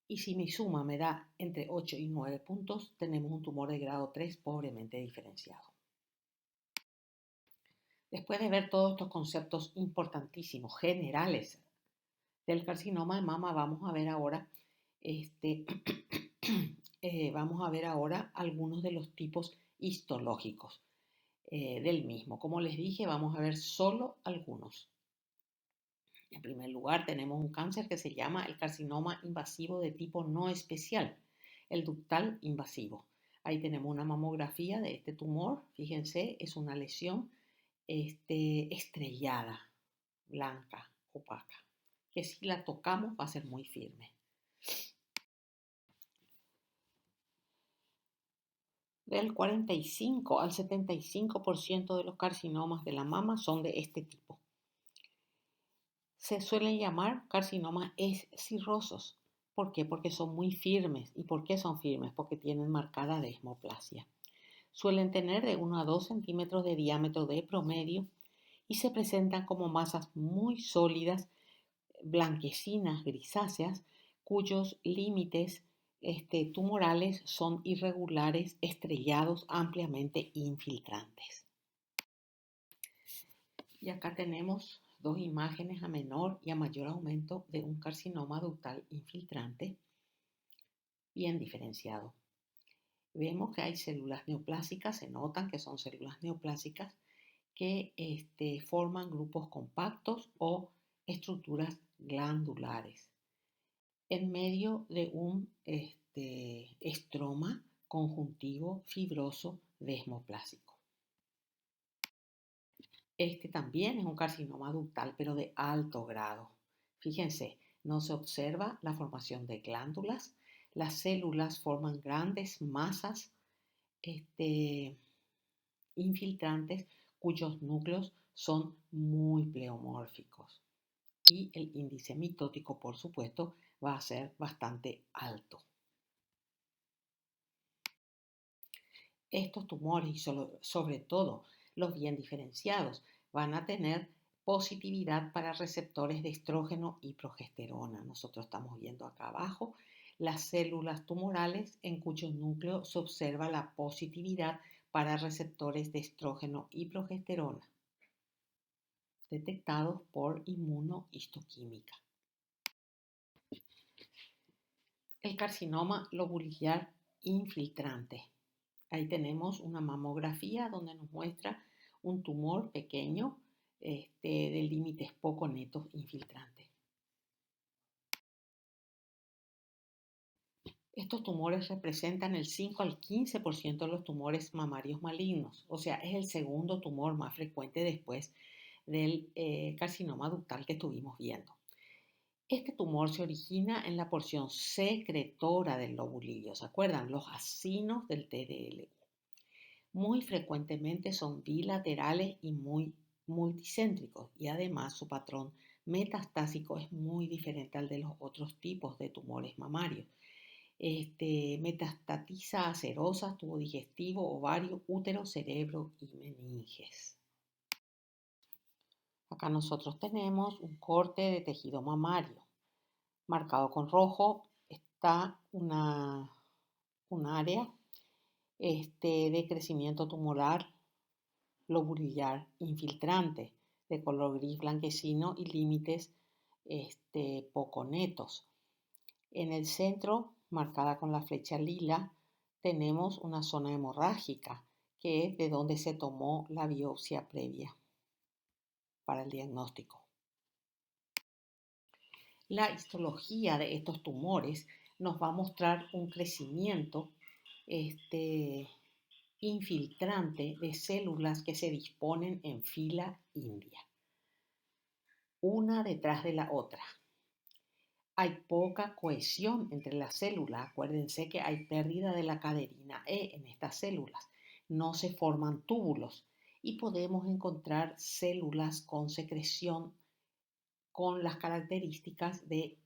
Y si mi suma me da entre 8 y 9 puntos, tenemos un tumor de grado 3 pobremente diferenciado. Después de ver todos estos conceptos importantísimos, generales del carcinoma de mama, vamos a ver ahora, algunos de los tipos histológicos del mismo. Como les dije, vamos a ver solo algunos. En primer lugar, tenemos un cáncer que se llama el carcinoma invasivo de tipo no especial, el ductal invasivo. Ahí tenemos una mamografía de este tumor. Fíjense, es una lesión estrellada, blanca, opaca, que si la tocamos va a ser muy firme. Del 45 al 75% de los carcinomas de la mama son de este tipo. Se suelen llamar carcinomas cirrosos. ¿Por qué? Porque son muy firmes. ¿Y por qué son firmes? Porque tienen marcada desmoplasia. Suelen tener de 1 a 2 centímetros de diámetro de promedio y se presentan como masas muy sólidas, blanquecinas, grisáceas, cuyos límites tumorales son irregulares, estrellados, ampliamente infiltrantes. Y acá tenemos dos imágenes a menor y a mayor aumento de un carcinoma ductal infiltrante bien diferenciado. Vemos que hay células neoplásicas, se notan que son células neoplásicas que forman grupos compactos o estructuras glandulares en medio de un estroma conjuntivo fibroso desmoplásico. Este también es un carcinoma ductal, pero de alto grado. Fíjense, no se observa la formación de glándulas. Las células forman grandes masas infiltrantes cuyos núcleos son muy pleomórficos. y el índice mitótico, por supuesto, va a ser bastante alto. Estos tumores y sobre todo los bien diferenciados van a tener positividad para receptores de estrógeno y progesterona. Nosotros estamos viendo acá abajo las células tumorales en cuyo núcleo se observa la positividad para receptores de estrógeno y progesterona detectados por inmunohistoquímica. El carcinoma lobular infiltrante. Ahí tenemos una mamografía donde nos muestra un tumor pequeño de límites poco netos infiltrante. Estos tumores representan el 5 al 15% de los tumores mamarios malignos, o sea, es el segundo tumor más frecuente después del carcinoma ductal que estuvimos viendo. Este tumor se origina en la porción secretora del lobulillo, ¿se acuerdan? Los acinos del TDLU. Muy frecuentemente son bilaterales y muy multicéntricos y además su patrón metastásico es muy diferente al de los otros tipos de tumores mamarios. Metastatiza a cerosas, tubo digestivo, ovario, útero, cerebro y meninges. Acá nosotros tenemos un corte de tejido mamario. Marcado con rojo está un área de crecimiento tumoral lobular infiltrante de color gris blanquecino y límites poco netos. En el centro, marcada con la flecha lila, tenemos una zona hemorrágica, que es de donde se tomó la biopsia previa para el diagnóstico. La histología de estos tumores nos va a mostrar un crecimiento infiltrante de células que se disponen en fila india, una detrás de la otra. Hay poca cohesión entre las células. Acuérdense que hay pérdida de la caderina E en estas células. No se forman túbulos y podemos encontrar células con secreción con las características de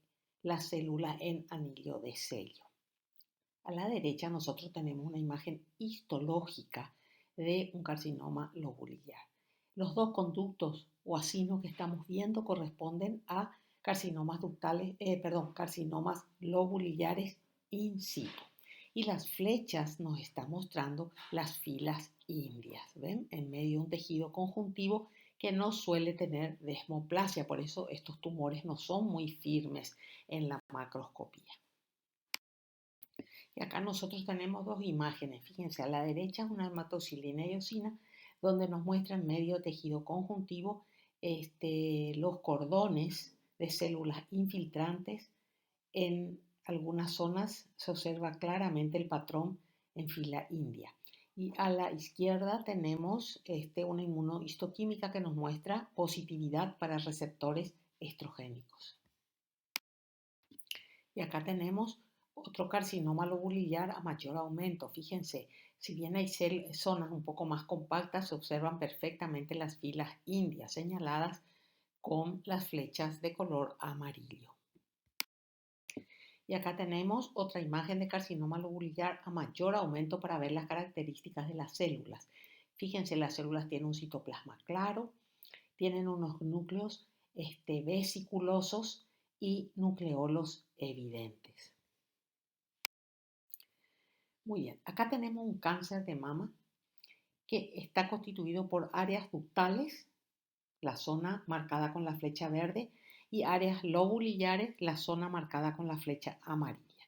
la célula en anillo de sello. A la derecha nosotros tenemos una imagen histológica de un carcinoma lobular. Los dos conductos o acinos que estamos viendo corresponden a carcinomas carcinomas lobulares in situ. Y las flechas nos están mostrando las filas indias, ¿ven? En medio de un tejido conjuntivo que no suele tener desmoplasia, por eso estos tumores no son muy firmes en la macroscopía. Y acá nosotros tenemos dos imágenes, fíjense, a la derecha es una hematocilina y eosina, donde nos muestra en medio tejido conjuntivo los cordones de células infiltrantes. En algunas zonas se observa claramente el patrón en fila india. Y a la izquierda tenemos una inmunohistoquímica que nos muestra positividad para receptores estrogénicos. Y acá tenemos otro carcinoma lobular a mayor aumento. Fíjense, si bien hay zonas un poco más compactas, se observan perfectamente las filas indias señaladas con las flechas de color amarillo. Y acá tenemos otra imagen de carcinoma lobular a mayor aumento para ver las características de las células. Fíjense, las células tienen un citoplasma claro, tienen unos núcleos vesiculosos y nucleolos evidentes. Muy bien, acá tenemos un cáncer de mama que está constituido por áreas ductales, la zona marcada con la flecha verde, y áreas lobulares, la zona marcada con la flecha amarilla.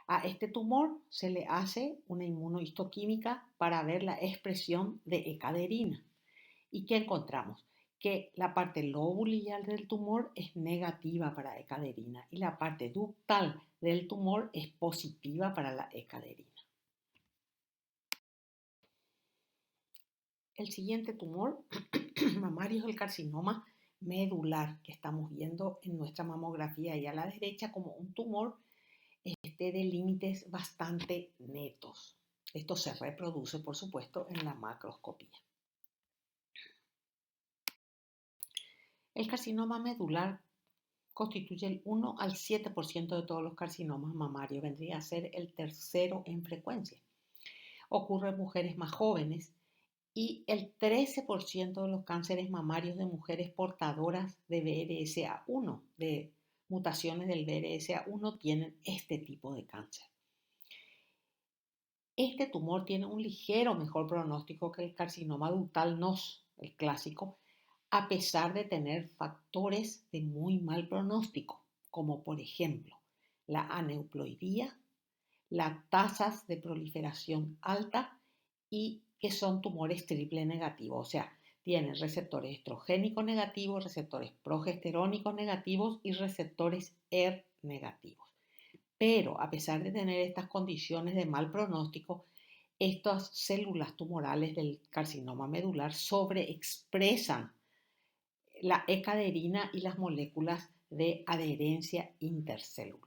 A este tumor se le hace una inmunohistoquímica para ver la expresión de ecaderina. ¿Y qué encontramos? Que la parte lobular del tumor es negativa para ecaderina y la parte ductal del tumor es positiva para la ecaderina. El siguiente tumor mamario es el carcinoma medular que estamos viendo en nuestra mamografía y a la derecha como un tumor de límites bastante netos. Esto se reproduce, por supuesto, en la macroscopía. El carcinoma medular constituye el 1 al 7% de todos los carcinomas mamarios, vendría a ser el tercero en frecuencia. Ocurre en mujeres más jóvenes y el 13% de los cánceres mamarios de mujeres portadoras de BRCA1, de mutaciones del BRCA1, tienen este tipo de cáncer. Este tumor tiene un ligero mejor pronóstico que el carcinoma ductal NOS, el clásico, a pesar de tener factores de muy mal pronóstico, como por ejemplo la aneuploidía, las tasas de proliferación alta y que son tumores triple negativos, o sea, tienen receptores estrogénicos negativos, receptores progesterónicos negativos y receptores ER negativos. Pero a pesar de tener estas condiciones de mal pronóstico, estas células tumorales del carcinoma medular sobreexpresan la ecaderina y las moléculas de adherencia intercelular.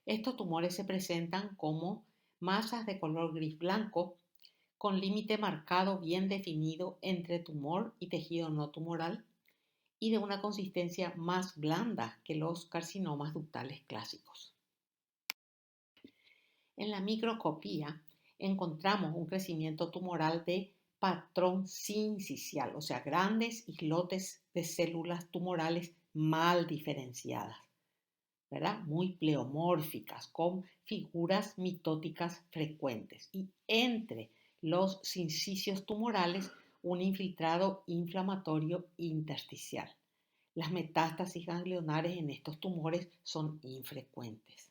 Estos tumores se presentan como masas de color gris blanco con límite marcado bien definido entre tumor y tejido no tumoral y de una consistencia más blanda que los carcinomas ductales clásicos. En la microscopía encontramos un crecimiento tumoral de patrón sincicial, o sea, grandes islotes de células tumorales mal diferenciadas, ¿verdad? Muy pleomórficas, con figuras mitóticas frecuentes. Y entre los sincicios tumorales, un infiltrado inflamatorio intersticial. Las metástasis ganglionares en estos tumores son infrecuentes.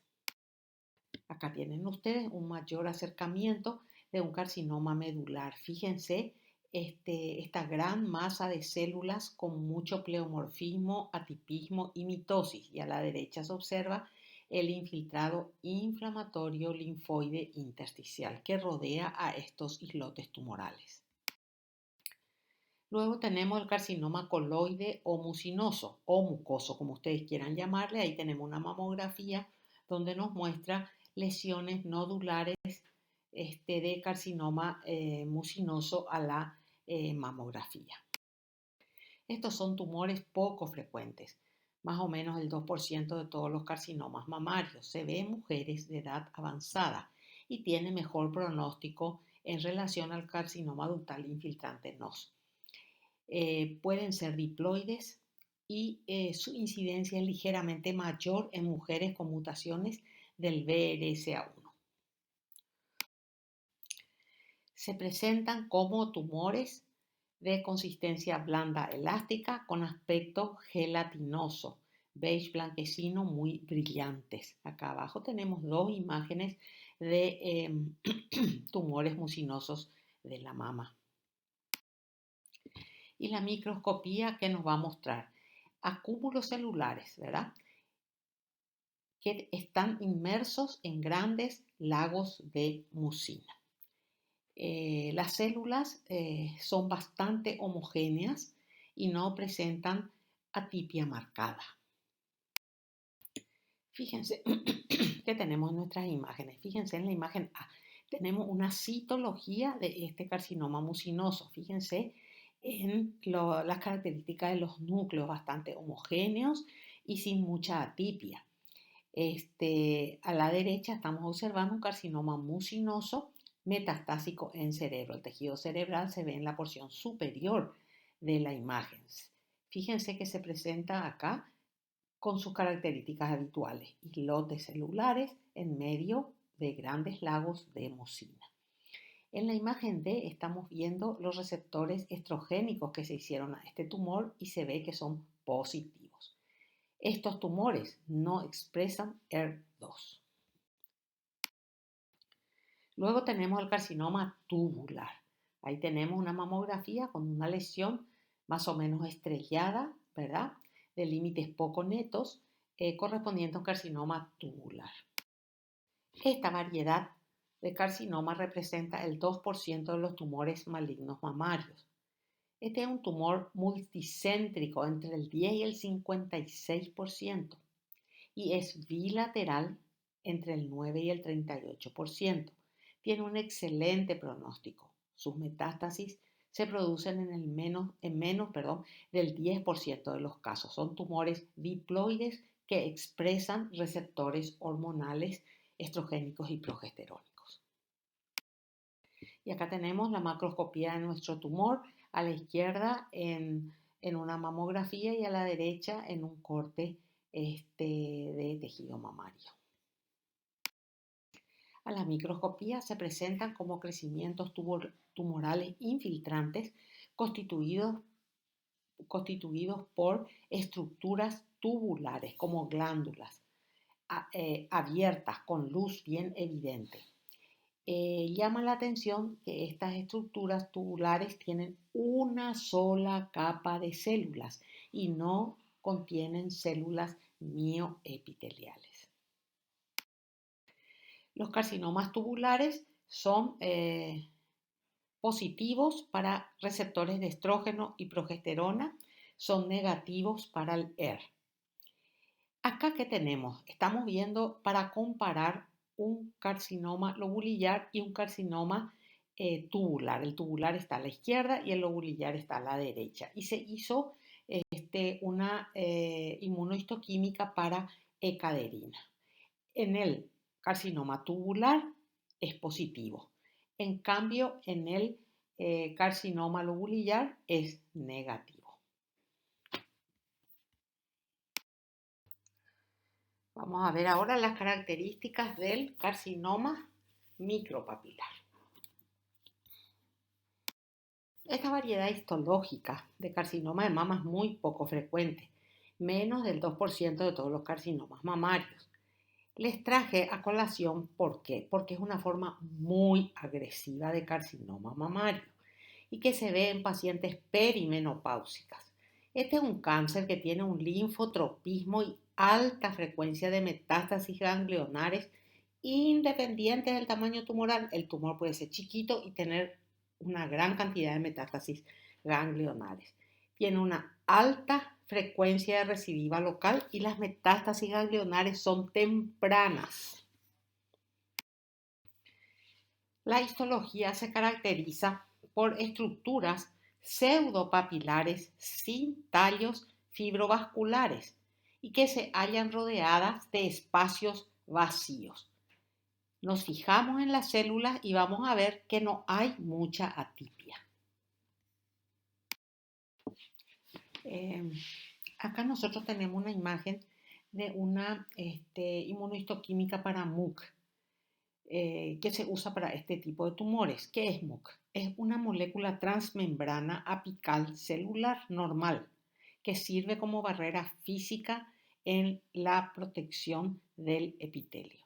Acá tienen ustedes un mayor acercamiento de un carcinoma medular. Fíjense esta gran masa de células con mucho pleomorfismo, atipismo y mitosis. Y a la derecha se observa el infiltrado inflamatorio linfoide intersticial que rodea a estos islotes tumorales. Luego tenemos el carcinoma coloide o mucinoso o mucoso, como ustedes quieran llamarle. Ahí tenemos una mamografía donde nos muestra lesiones nodulares de carcinoma mucinoso a la mamografía. Estos son tumores poco frecuentes, más o menos el 2% de todos los carcinomas mamarios. Se ve en mujeres de edad avanzada y tiene mejor pronóstico en relación al carcinoma ductal infiltrante NOS. Pueden ser diploides y su incidencia es ligeramente mayor en mujeres con mutaciones del BRCA1. Se presentan como tumores de consistencia blanda elástica con aspecto gelatinoso, beige blanquecino muy brillantes. Acá abajo tenemos dos imágenes de tumores mucinosos de la mama. Y la microscopía que nos va a mostrar acúmulos celulares, ¿verdad? Que están inmersos en grandes lagos de mucina. Las células son bastante homogéneas y no presentan atipia marcada. Fíjense que tenemos nuestras imágenes. Fíjense en la imagen A. Tenemos una citología de este carcinoma mucinoso. Fíjense en las características de los núcleos bastante homogéneos y sin mucha atipia. A la derecha estamos observando un carcinoma mucinoso metastásico en cerebro. El tejido cerebral se ve en la porción superior de la imagen. Fíjense que se presenta acá con sus características habituales, islotes celulares en medio de grandes lagos de mucina. En la imagen D estamos viendo los receptores estrogénicos que se hicieron a este tumor y se ve que son positivos. Estos tumores no expresan ER2. Luego tenemos el carcinoma tubular. Ahí tenemos una mamografía con una lesión más o menos estrellada, ¿verdad? De límites poco netos, correspondiente a un carcinoma tubular. Esta variedad de carcinoma representa el 2% de los tumores malignos mamarios. Este es un tumor multicéntrico entre el 10 y el 56% y es bilateral entre el 9 y el 38%. Tiene un excelente pronóstico. Sus metástasis se producen en menos del 10% de los casos. Son tumores diploides que expresan receptores hormonales estrogénicos y progesterónicos. Y acá tenemos la macroscopía de nuestro tumor, a la izquierda en una mamografía y a la derecha en un corte de tejido mamario. A la microscopía se presentan como crecimientos tumorales infiltrantes constituidos por estructuras tubulares como glándulas abiertas con luz bien evidente. Llama la atención que estas estructuras tubulares tienen una sola capa de células y no contienen células mioepiteliales. Los carcinomas tubulares son positivos para receptores de estrógeno y progesterona, son negativos para el ER. Acá, ¿qué tenemos? Estamos viendo para comparar un carcinoma lobulillar y un carcinoma tubular. El tubular está a la izquierda y el lobulillar está a la derecha. Y se hizo una inmunohistoquímica para ecaderina. En el carcinoma tubular es positivo. En cambio, en el carcinoma lobulillar es negativo. Vamos a ver ahora las características del carcinoma micropapilar. Esta variedad histológica de carcinoma de mama es muy poco frecuente, menos del 2% de todos los carcinomas mamarios. Les traje a colación, ¿por qué? Porque es una forma muy agresiva de carcinoma mamario y que se ve en pacientes perimenopáusicas. Este es un cáncer que tiene un linfotropismo y alta frecuencia de metástasis ganglionares independientes del tamaño tumoral. El tumor puede ser chiquito y tener una gran cantidad de metástasis ganglionares. Tiene una alta frecuencia de recidiva local y las metástasis ganglionares son tempranas. La histología se caracteriza por estructuras pseudopapilares sin tallos fibrovasculares y que se hallan rodeadas de espacios vacíos. Nos fijamos en las células y vamos a ver que no hay mucha atipia. Acá nosotros tenemos una imagen de una inmunohistoquímica para MUC que se usa para este tipo de tumores. ¿Qué es MUC? Es una molécula transmembrana apical celular normal que sirve como barrera física en la protección del epitelio.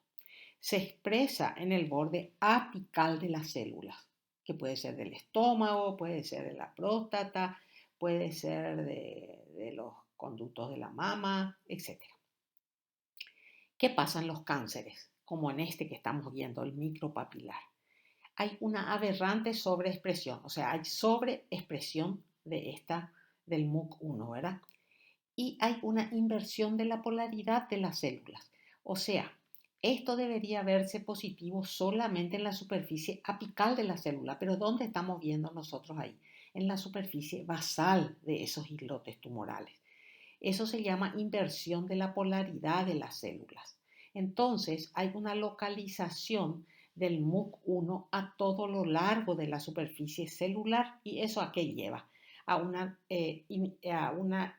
Se expresa en el borde apical de las células, que puede ser del estómago, puede ser de la próstata, puede ser de los conductos de la mama, etc. ¿Qué pasa en los cánceres? Como en este que estamos viendo, el micropapilar. Hay una aberrante sobreexpresión, o sea, hay sobreexpresión del MUC1, ¿verdad? Y hay una inversión de la polaridad de las células. O sea, esto debería verse positivo solamente en la superficie apical de la célula, pero ¿dónde estamos viendo nosotros ahí? En la superficie basal de esos islotes tumorales. Eso se llama inversión de la polaridad de las células. Entonces, hay una localización del MUC1 a todo lo largo de la superficie celular. ¿Y eso a qué lleva? A una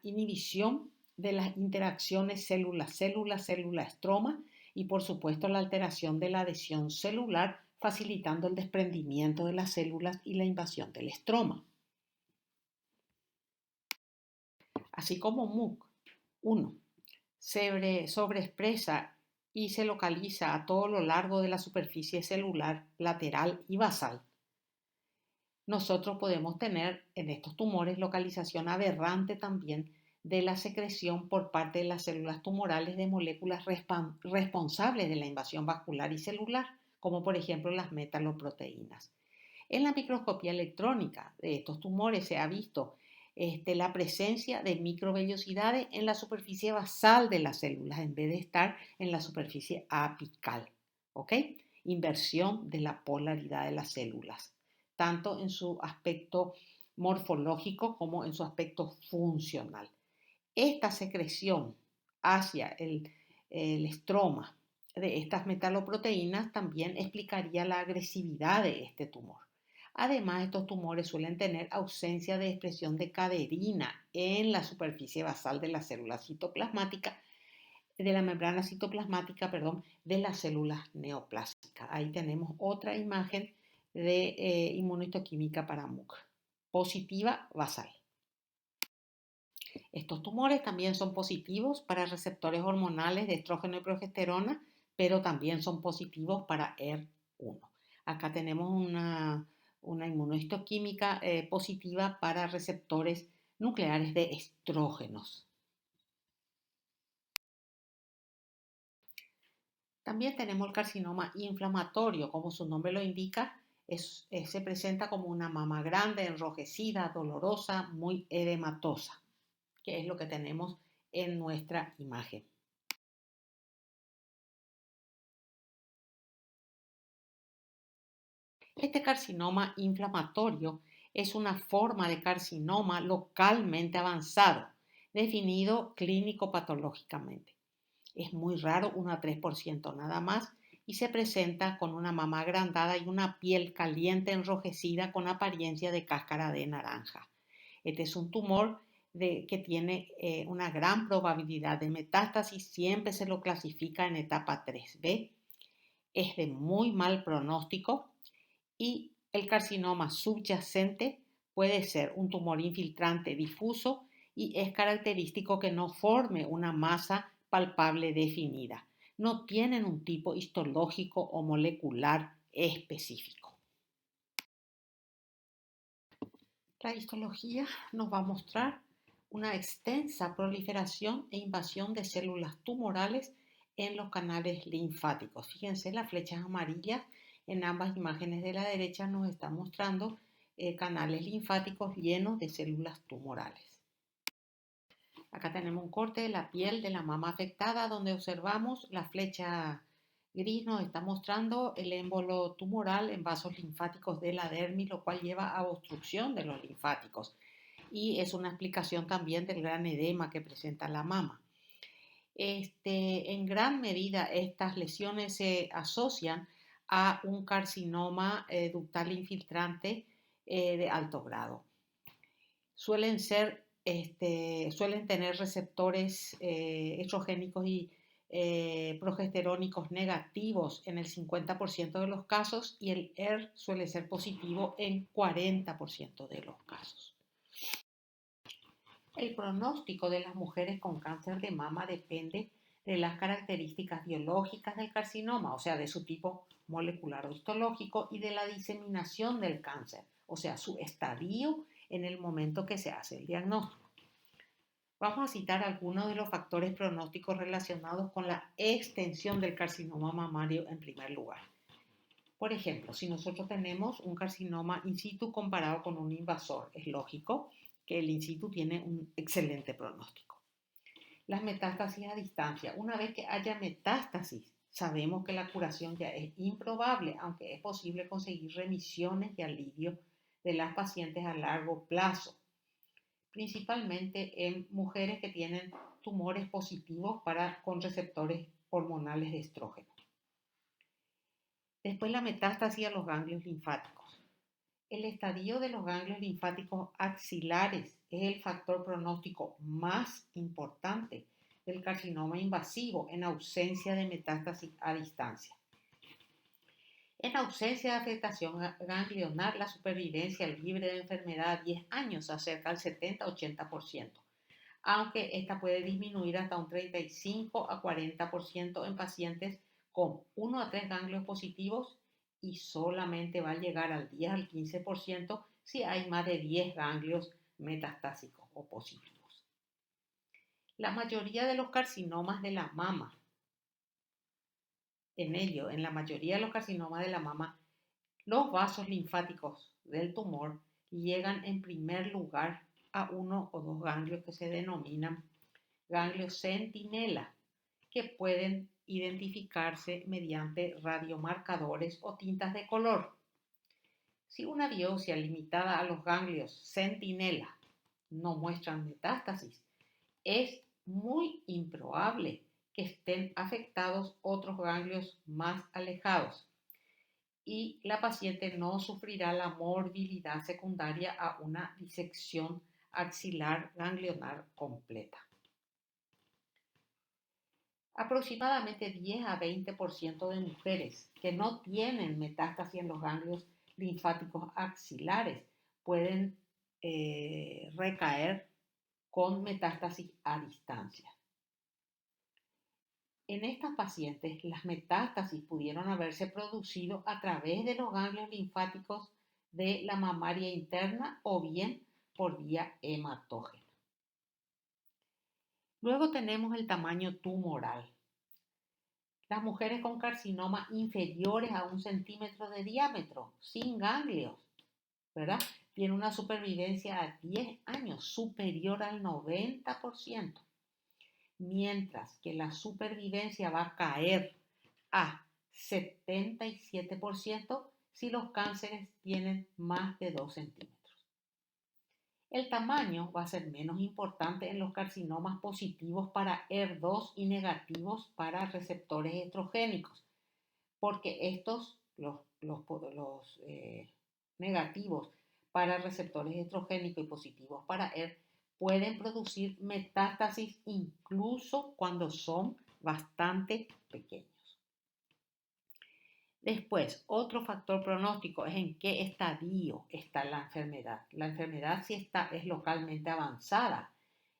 inhibición de las interacciones célula-célula, célula-estroma y por supuesto la alteración de la adhesión celular, facilitando el desprendimiento de las células y la invasión del estroma. Así como MUC1 se sobreexpresa y se localiza a todo lo largo de la superficie celular lateral y basal, nosotros podemos tener en estos tumores localización aberrante también de la secreción por parte de las células tumorales de moléculas responsables de la invasión vascular y celular, como por ejemplo las metaloproteínas. En la microscopía electrónica de estos tumores se ha visto la presencia de microvellosidades en la superficie basal de las células en vez de estar en la superficie apical. ¿Ok? Inversión de la polaridad de las células, tanto en su aspecto morfológico como en su aspecto funcional. Esta secreción hacia el estroma de estas metaloproteínas también explicaría la agresividad de este tumor. Además, estos tumores suelen tener ausencia de expresión de caderina en la superficie basal de la célula citoplasmática, de la membrana citoplasmática, de las células neoplásicas. Ahí tenemos otra imagen de inmunohistoquímica para MUC. Positiva basal. Estos tumores también son positivos para receptores hormonales de estrógeno y progesterona, pero también son positivos para ER1. Acá tenemos una inmunohistoquímica positiva para receptores nucleares de estrógenos. También tenemos el carcinoma inflamatorio, como su nombre lo indica, se presenta como una mama grande, enrojecida, dolorosa, muy edematosa, que es lo que tenemos en nuestra imagen. Este carcinoma inflamatorio es una forma de carcinoma localmente avanzado, definido clínico-patológicamente. Es muy raro, 1 a 3% nada más, y se presenta con una mama agrandada y una piel caliente enrojecida con apariencia de cáscara de naranja. Este es un tumor que tiene una gran probabilidad de metástasis, siempre se lo clasifica en etapa 3B, es de muy mal pronóstico y el carcinoma subyacente puede ser un tumor infiltrante difuso y es característico que no forme una masa palpable definida. No tienen un tipo histológico o molecular específico. La histología nos va a mostrar una extensa proliferación e invasión de células tumorales en los canales linfáticos. Fíjense, las flechas amarillas en ambas imágenes de la derecha nos están mostrando canales linfáticos llenos de células tumorales. Acá tenemos un corte de la piel de la mama afectada donde observamos la flecha gris nos está mostrando el émbolo tumoral en vasos linfáticos de la dermis, lo cual lleva a obstrucción de los linfáticos y es una explicación también del gran edema que presenta la mama. En gran medida estas lesiones se asocian a un carcinoma ductal infiltrante de alto grado. Suelen tener receptores estrogénicos y progesterónicos negativos en el 50% de los casos y el ER suele ser positivo en 40% de los casos. El pronóstico de las mujeres con cáncer de mama depende de las características biológicas del carcinoma, o sea, de su tipo molecular o histológico y de la diseminación del cáncer, o sea, su estadio en el momento que se hace el diagnóstico. Vamos a citar algunos de los factores pronósticos relacionados con la extensión del carcinoma mamario en primer lugar. Por ejemplo, si nosotros tenemos un carcinoma in situ comparado con un invasor, es lógico que el in situ tiene un excelente pronóstico. Las metástasis a distancia. Una vez que haya metástasis, sabemos que la curación ya es improbable, aunque es posible conseguir remisiones y alivio de las pacientes a largo plazo, principalmente en mujeres que tienen tumores positivos con receptores hormonales de estrógeno. Después la metástasis a los ganglios linfáticos. El estadio de los ganglios linfáticos axilares es el factor pronóstico más importante del carcinoma invasivo en ausencia de metástasis a distancia. En ausencia de afectación ganglionar, la supervivencia libre de enfermedad a 10 años se acerca al 70-80%, aunque esta puede disminuir hasta un 35 a 40% en pacientes con 1 a 3 ganglios positivos y solamente va a llegar al 10 al 15% si hay más de 10 ganglios metastásicos o positivos. La mayoría de los carcinomas de la mama, en la mayoría de los carcinomas de la mama, los vasos linfáticos del tumor llegan en primer lugar a 1 o 2 ganglios que se denominan ganglios centinela, que pueden identificarse mediante radiomarcadores o tintas de color. Si una biopsia limitada a los ganglios centinela no muestran metástasis, es muy improbable que estén afectados otros ganglios más alejados y la paciente no sufrirá la morbilidad secundaria a una disección axilar ganglionar completa. Aproximadamente 10 a 20% de mujeres que no tienen metástasis en los ganglios linfáticos axilares pueden recaer con metástasis a distancia. En estas pacientes, las metástasis pudieron haberse producido a través de los ganglios linfáticos de la mamaria interna o bien por vía hematógena. Luego tenemos el tamaño tumoral. Las mujeres con carcinoma inferiores a 1 centímetro de diámetro, sin ganglios, ¿verdad? Tienen una supervivencia a 10 años superior al 90%, mientras que la supervivencia va a caer a 77% si los cánceres tienen más de 2 centímetros. El tamaño va a ser menos importante en los carcinomas positivos para ER2 y negativos para receptores estrogénicos, porque estos, los negativos para receptores estrogénicos y positivos para ER, pueden producir metástasis incluso cuando son bastante pequeños. Después, otro factor pronóstico es en qué estadio está la enfermedad. La enfermedad, si es localmente avanzada,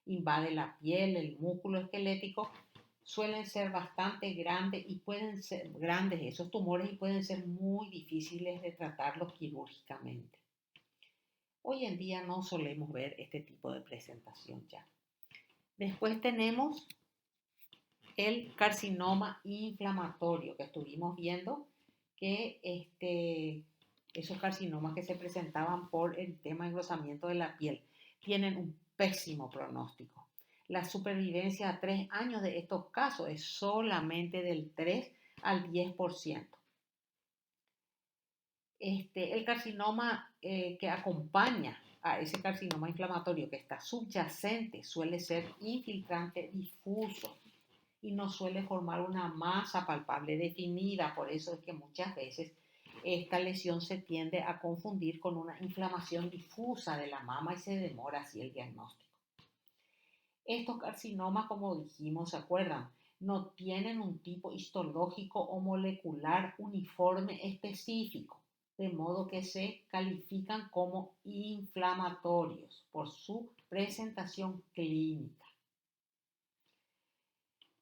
invade la piel, el músculo esquelético, suelen ser bastante grandes y pueden ser grandes esos tumores y pueden ser muy difíciles de tratarlos quirúrgicamente. Hoy en día no solemos ver este tipo de presentación ya. Después tenemos el carcinoma inflamatorio que estuvimos viendo, que esos carcinomas que se presentaban por el tema de engrosamiento de la piel tienen un pésimo pronóstico. La supervivencia a 3 años de estos casos es solamente del 3 al 10%. El carcinoma que acompaña a ese carcinoma inflamatorio que está subyacente suele ser infiltrante difuso y no suele formar una masa palpable definida. Por eso es que muchas veces esta lesión se tiende a confundir con una inflamación difusa de la mama y se demora así el diagnóstico. Estos carcinomas, como dijimos, ¿se acuerdan? No tienen un tipo histológico o molecular uniforme específico, de modo que se califican como inflamatorios por su presentación clínica.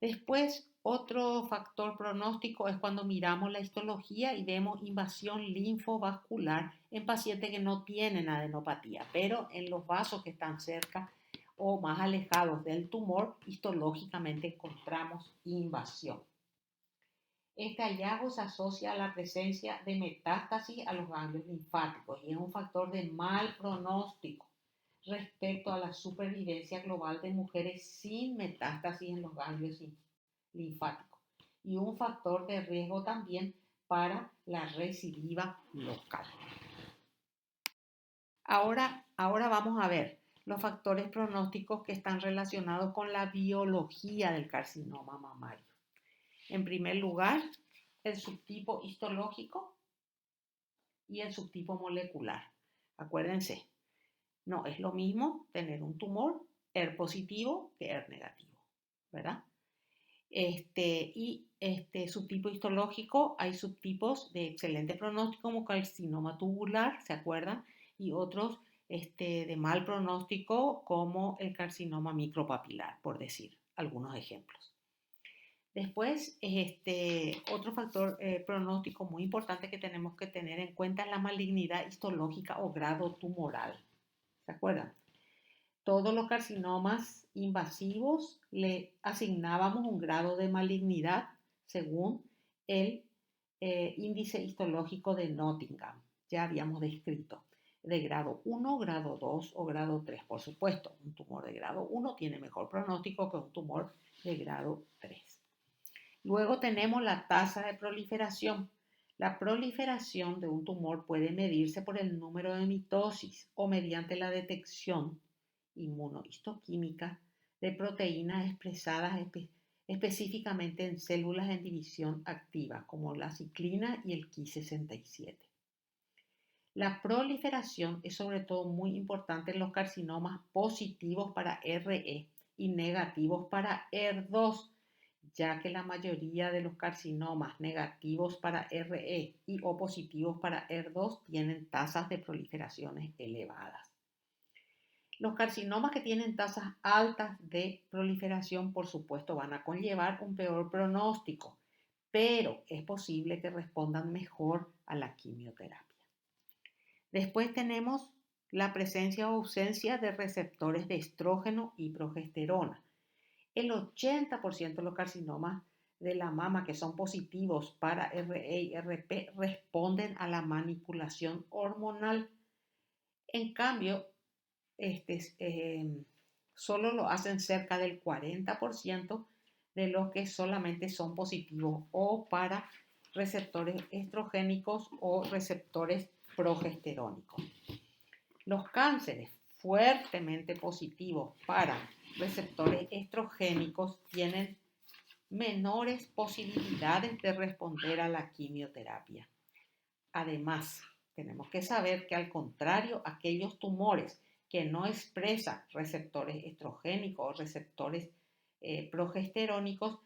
Después, otro factor pronóstico es cuando miramos la histología y vemos invasión linfovascular en pacientes que no tienen adenopatía, pero en los vasos que están cerca o más alejados del tumor, histológicamente encontramos invasión. Este hallazgo se asocia a la presencia de metástasis a los ganglios linfáticos y es un factor de mal pronóstico respecto a la supervivencia global de mujeres sin metástasis en los ganglios linfáticos y un factor de riesgo también para la recidiva local. Ahora vamos a ver los factores pronósticos que están relacionados con la biología del carcinoma mamario. En primer lugar, el subtipo histológico y el subtipo molecular. Acuérdense, no es lo mismo tener un tumor ER positivo que ER negativo, ¿verdad? Subtipo histológico, hay subtipos de excelente pronóstico como carcinoma tubular, ¿se acuerdan? Y otros de mal pronóstico como el carcinoma micropapilar, por decir algunos ejemplos. Después, otro factor pronóstico muy importante que tenemos que tener en cuenta es la malignidad histológica o grado tumoral. ¿Se acuerdan? Todos los carcinomas invasivos le asignábamos un grado de malignidad según el índice histológico de Nottingham. Ya habíamos descrito de grado 1, grado 2 o grado 3. Por supuesto, un tumor de grado 1 tiene mejor pronóstico que un tumor de grado 3. Luego tenemos la tasa de proliferación. La proliferación de un tumor puede medirse por el número de mitosis o mediante la detección inmunohistoquímica de proteínas expresadas específicamente en células en división activa, como la ciclina y el Ki67. La proliferación es sobre todo muy importante en los carcinomas positivos para RE y negativos para ER2, ya que la mayoría de los carcinomas negativos para RE y o positivos para ER2 tienen tasas de proliferaciones elevadas. Los carcinomas que tienen tasas altas de proliferación, por supuesto, van a conllevar un peor pronóstico, pero es posible que respondan mejor a la quimioterapia. Después tenemos la presencia o ausencia de receptores de estrógeno y progesterona. El 80% de los carcinomas de la mama que son positivos para RE y RP responden a la manipulación hormonal. En cambio, solo lo hacen cerca del 40% de los que solamente son positivos o para receptores estrogénicos o receptores progesterónicos. Los cánceres fuertemente positivos para receptores estrogénicos tienen menores posibilidades de responder a la quimioterapia. Además, tenemos que saber que al contrario, aquellos tumores que no expresan receptores estrogénicos o receptores progesterónicos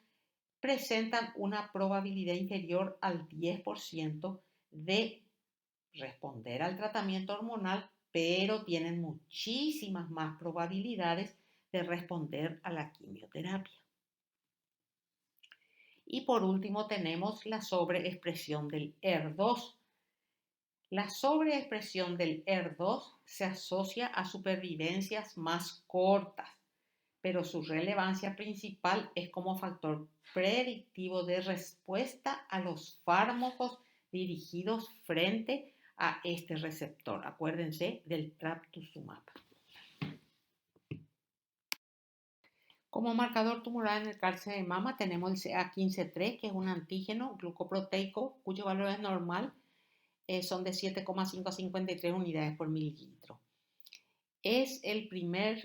presentan una probabilidad inferior al 10% de responder al tratamiento hormonal, pero tienen muchísimas más probabilidades de responder a la quimioterapia. Y por último tenemos la sobreexpresión del ER2. La sobreexpresión del ER2 se asocia a supervivencias más cortas, pero su relevancia principal es como factor predictivo de respuesta a los fármacos dirigidos frente a este receptor. Acuérdense del trastuzumab. Como marcador tumoral en el cáncer de mama tenemos el CA15-3, que es un antígeno glucoproteico cuyo valor es normal, son de 7,5 a 53 unidades por mililitro. Es el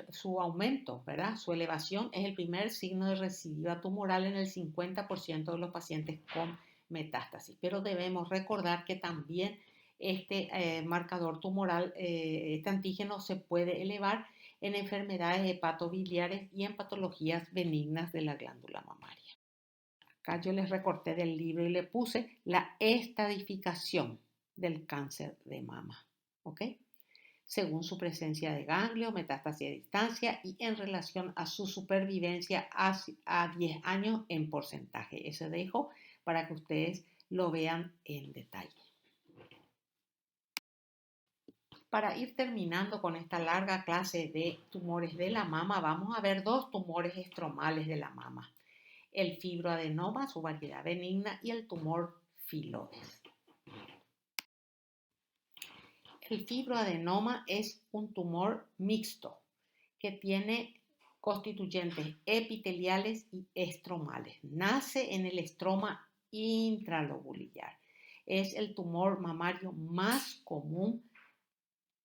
su aumento, ¿verdad? Su elevación es el primer signo de recidiva tumoral en el 50% de los pacientes con metástasis. Pero debemos recordar que también este marcador tumoral, este antígeno se puede elevar en enfermedades hepatobiliares y en patologías benignas de la glándula mamaria. Acá yo les recorté del libro y le puse la estadificación del cáncer de mama, ¿ok? Según su presencia de ganglio, metástasis a distancia y en relación a su supervivencia a 10 años en porcentaje. Eso dejo para que ustedes lo vean en detalle. Para ir terminando con esta larga clase de tumores de la mama, vamos a ver dos tumores estromales de la mama: el fibroadenoma, su variedad benigna, y el tumor filodes. El fibroadenoma es un tumor mixto que tiene constituyentes epiteliales y estromales. Nace en el estroma intralobulillar. Es el tumor mamario más común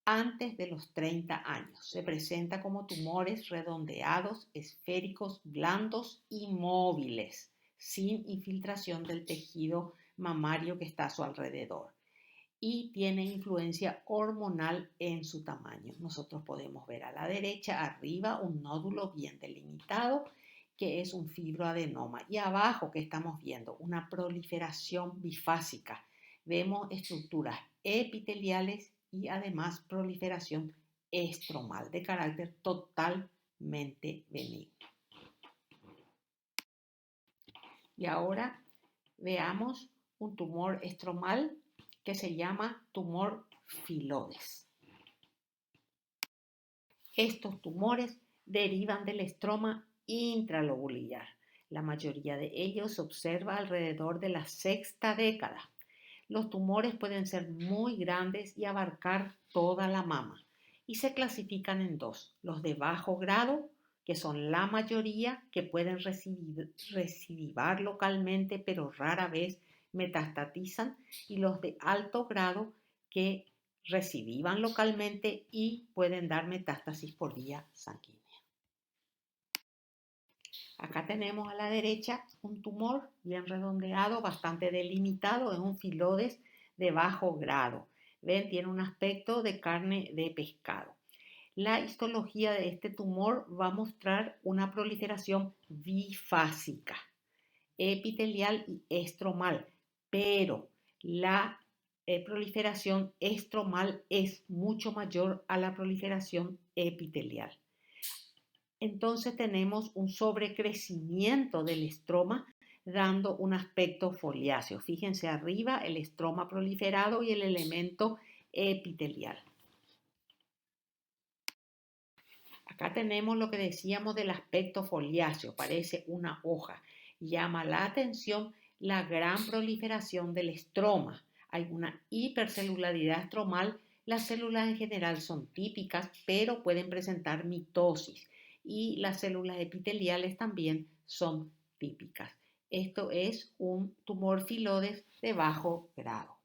antes de los 30 años. Se presenta como tumores redondeados, esféricos, blandos y móviles, sin infiltración del tejido mamario que está a su alrededor. Y tiene influencia hormonal en su tamaño. Nosotros podemos ver a la derecha, arriba, un nódulo bien delimitado, que es un fibroadenoma. Y abajo, que estamos viendo, una proliferación bifásica. Vemos estructuras epiteliales y además proliferación estromal de carácter totalmente benigno. Y ahora veamos un tumor estromal que se llama tumor filodes. Estos tumores derivan del estroma intralobulillar. La mayoría de ellos se observa alrededor de la sexta década. Los tumores pueden ser muy grandes y abarcar toda la mama y se clasifican en dos: los de bajo grado, que son la mayoría, que pueden recidivar localmente pero rara vez metastatizan y los de alto grado que recidivan localmente y pueden dar metástasis por vía sanguínea. Acá tenemos a la derecha un tumor bien redondeado, bastante delimitado, es un filodes de bajo grado. ¿Ven? Tiene un aspecto de carne de pescado. La histología de este tumor va a mostrar una proliferación bifásica, epitelial y estromal, pero la proliferación estromal es mucho mayor a la proliferación epitelial. Entonces tenemos un sobrecrecimiento del estroma dando un aspecto foliáceo. Fíjense arriba el estroma proliferado y el elemento epitelial. Acá tenemos lo que decíamos del aspecto foliáceo, parece una hoja. Llama la atención la gran proliferación del estroma. Hay una hipercelularidad estromal. Las células en general son típicas, pero pueden presentar mitosis. Y las células epiteliales también son típicas. Esto es un tumor filodes de bajo grado.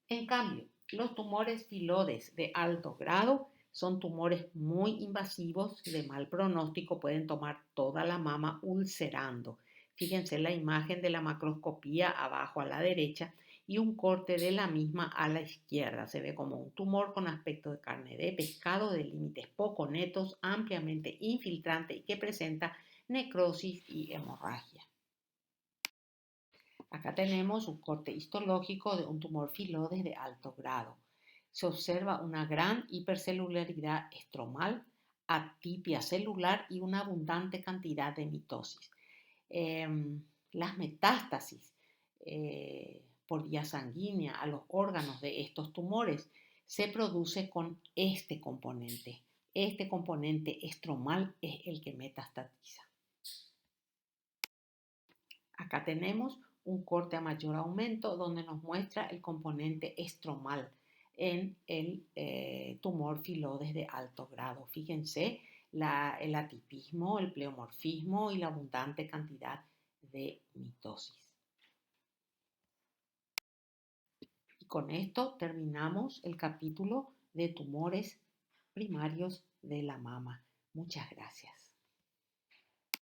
En cambio, los tumores filodes de alto grado son tumores muy invasivos de mal pronóstico, pueden tomar toda la mama ulcerando. Fíjense la imagen de la macroscopía abajo a la derecha y un corte de la misma a la izquierda. Se ve como un tumor con aspecto de carne de pescado, de límites poco netos, ampliamente infiltrante y que presenta necrosis y hemorragia. Acá tenemos un corte histológico de un tumor filodes de alto grado. Se observa una gran hipercelularidad estromal, atipia celular y una abundante cantidad de mitosis. Las metástasis por vía sanguínea a los órganos de estos tumores se produce con este componente. Este componente estromal es el que metastatiza. Acá tenemos un corte a mayor aumento donde nos muestra el componente estromal en el tumor filodes de alto grado. Fíjense el atipismo, el pleomorfismo y la abundante cantidad de mitosis. Y con esto terminamos el capítulo de tumores primarios de la mama. Muchas gracias.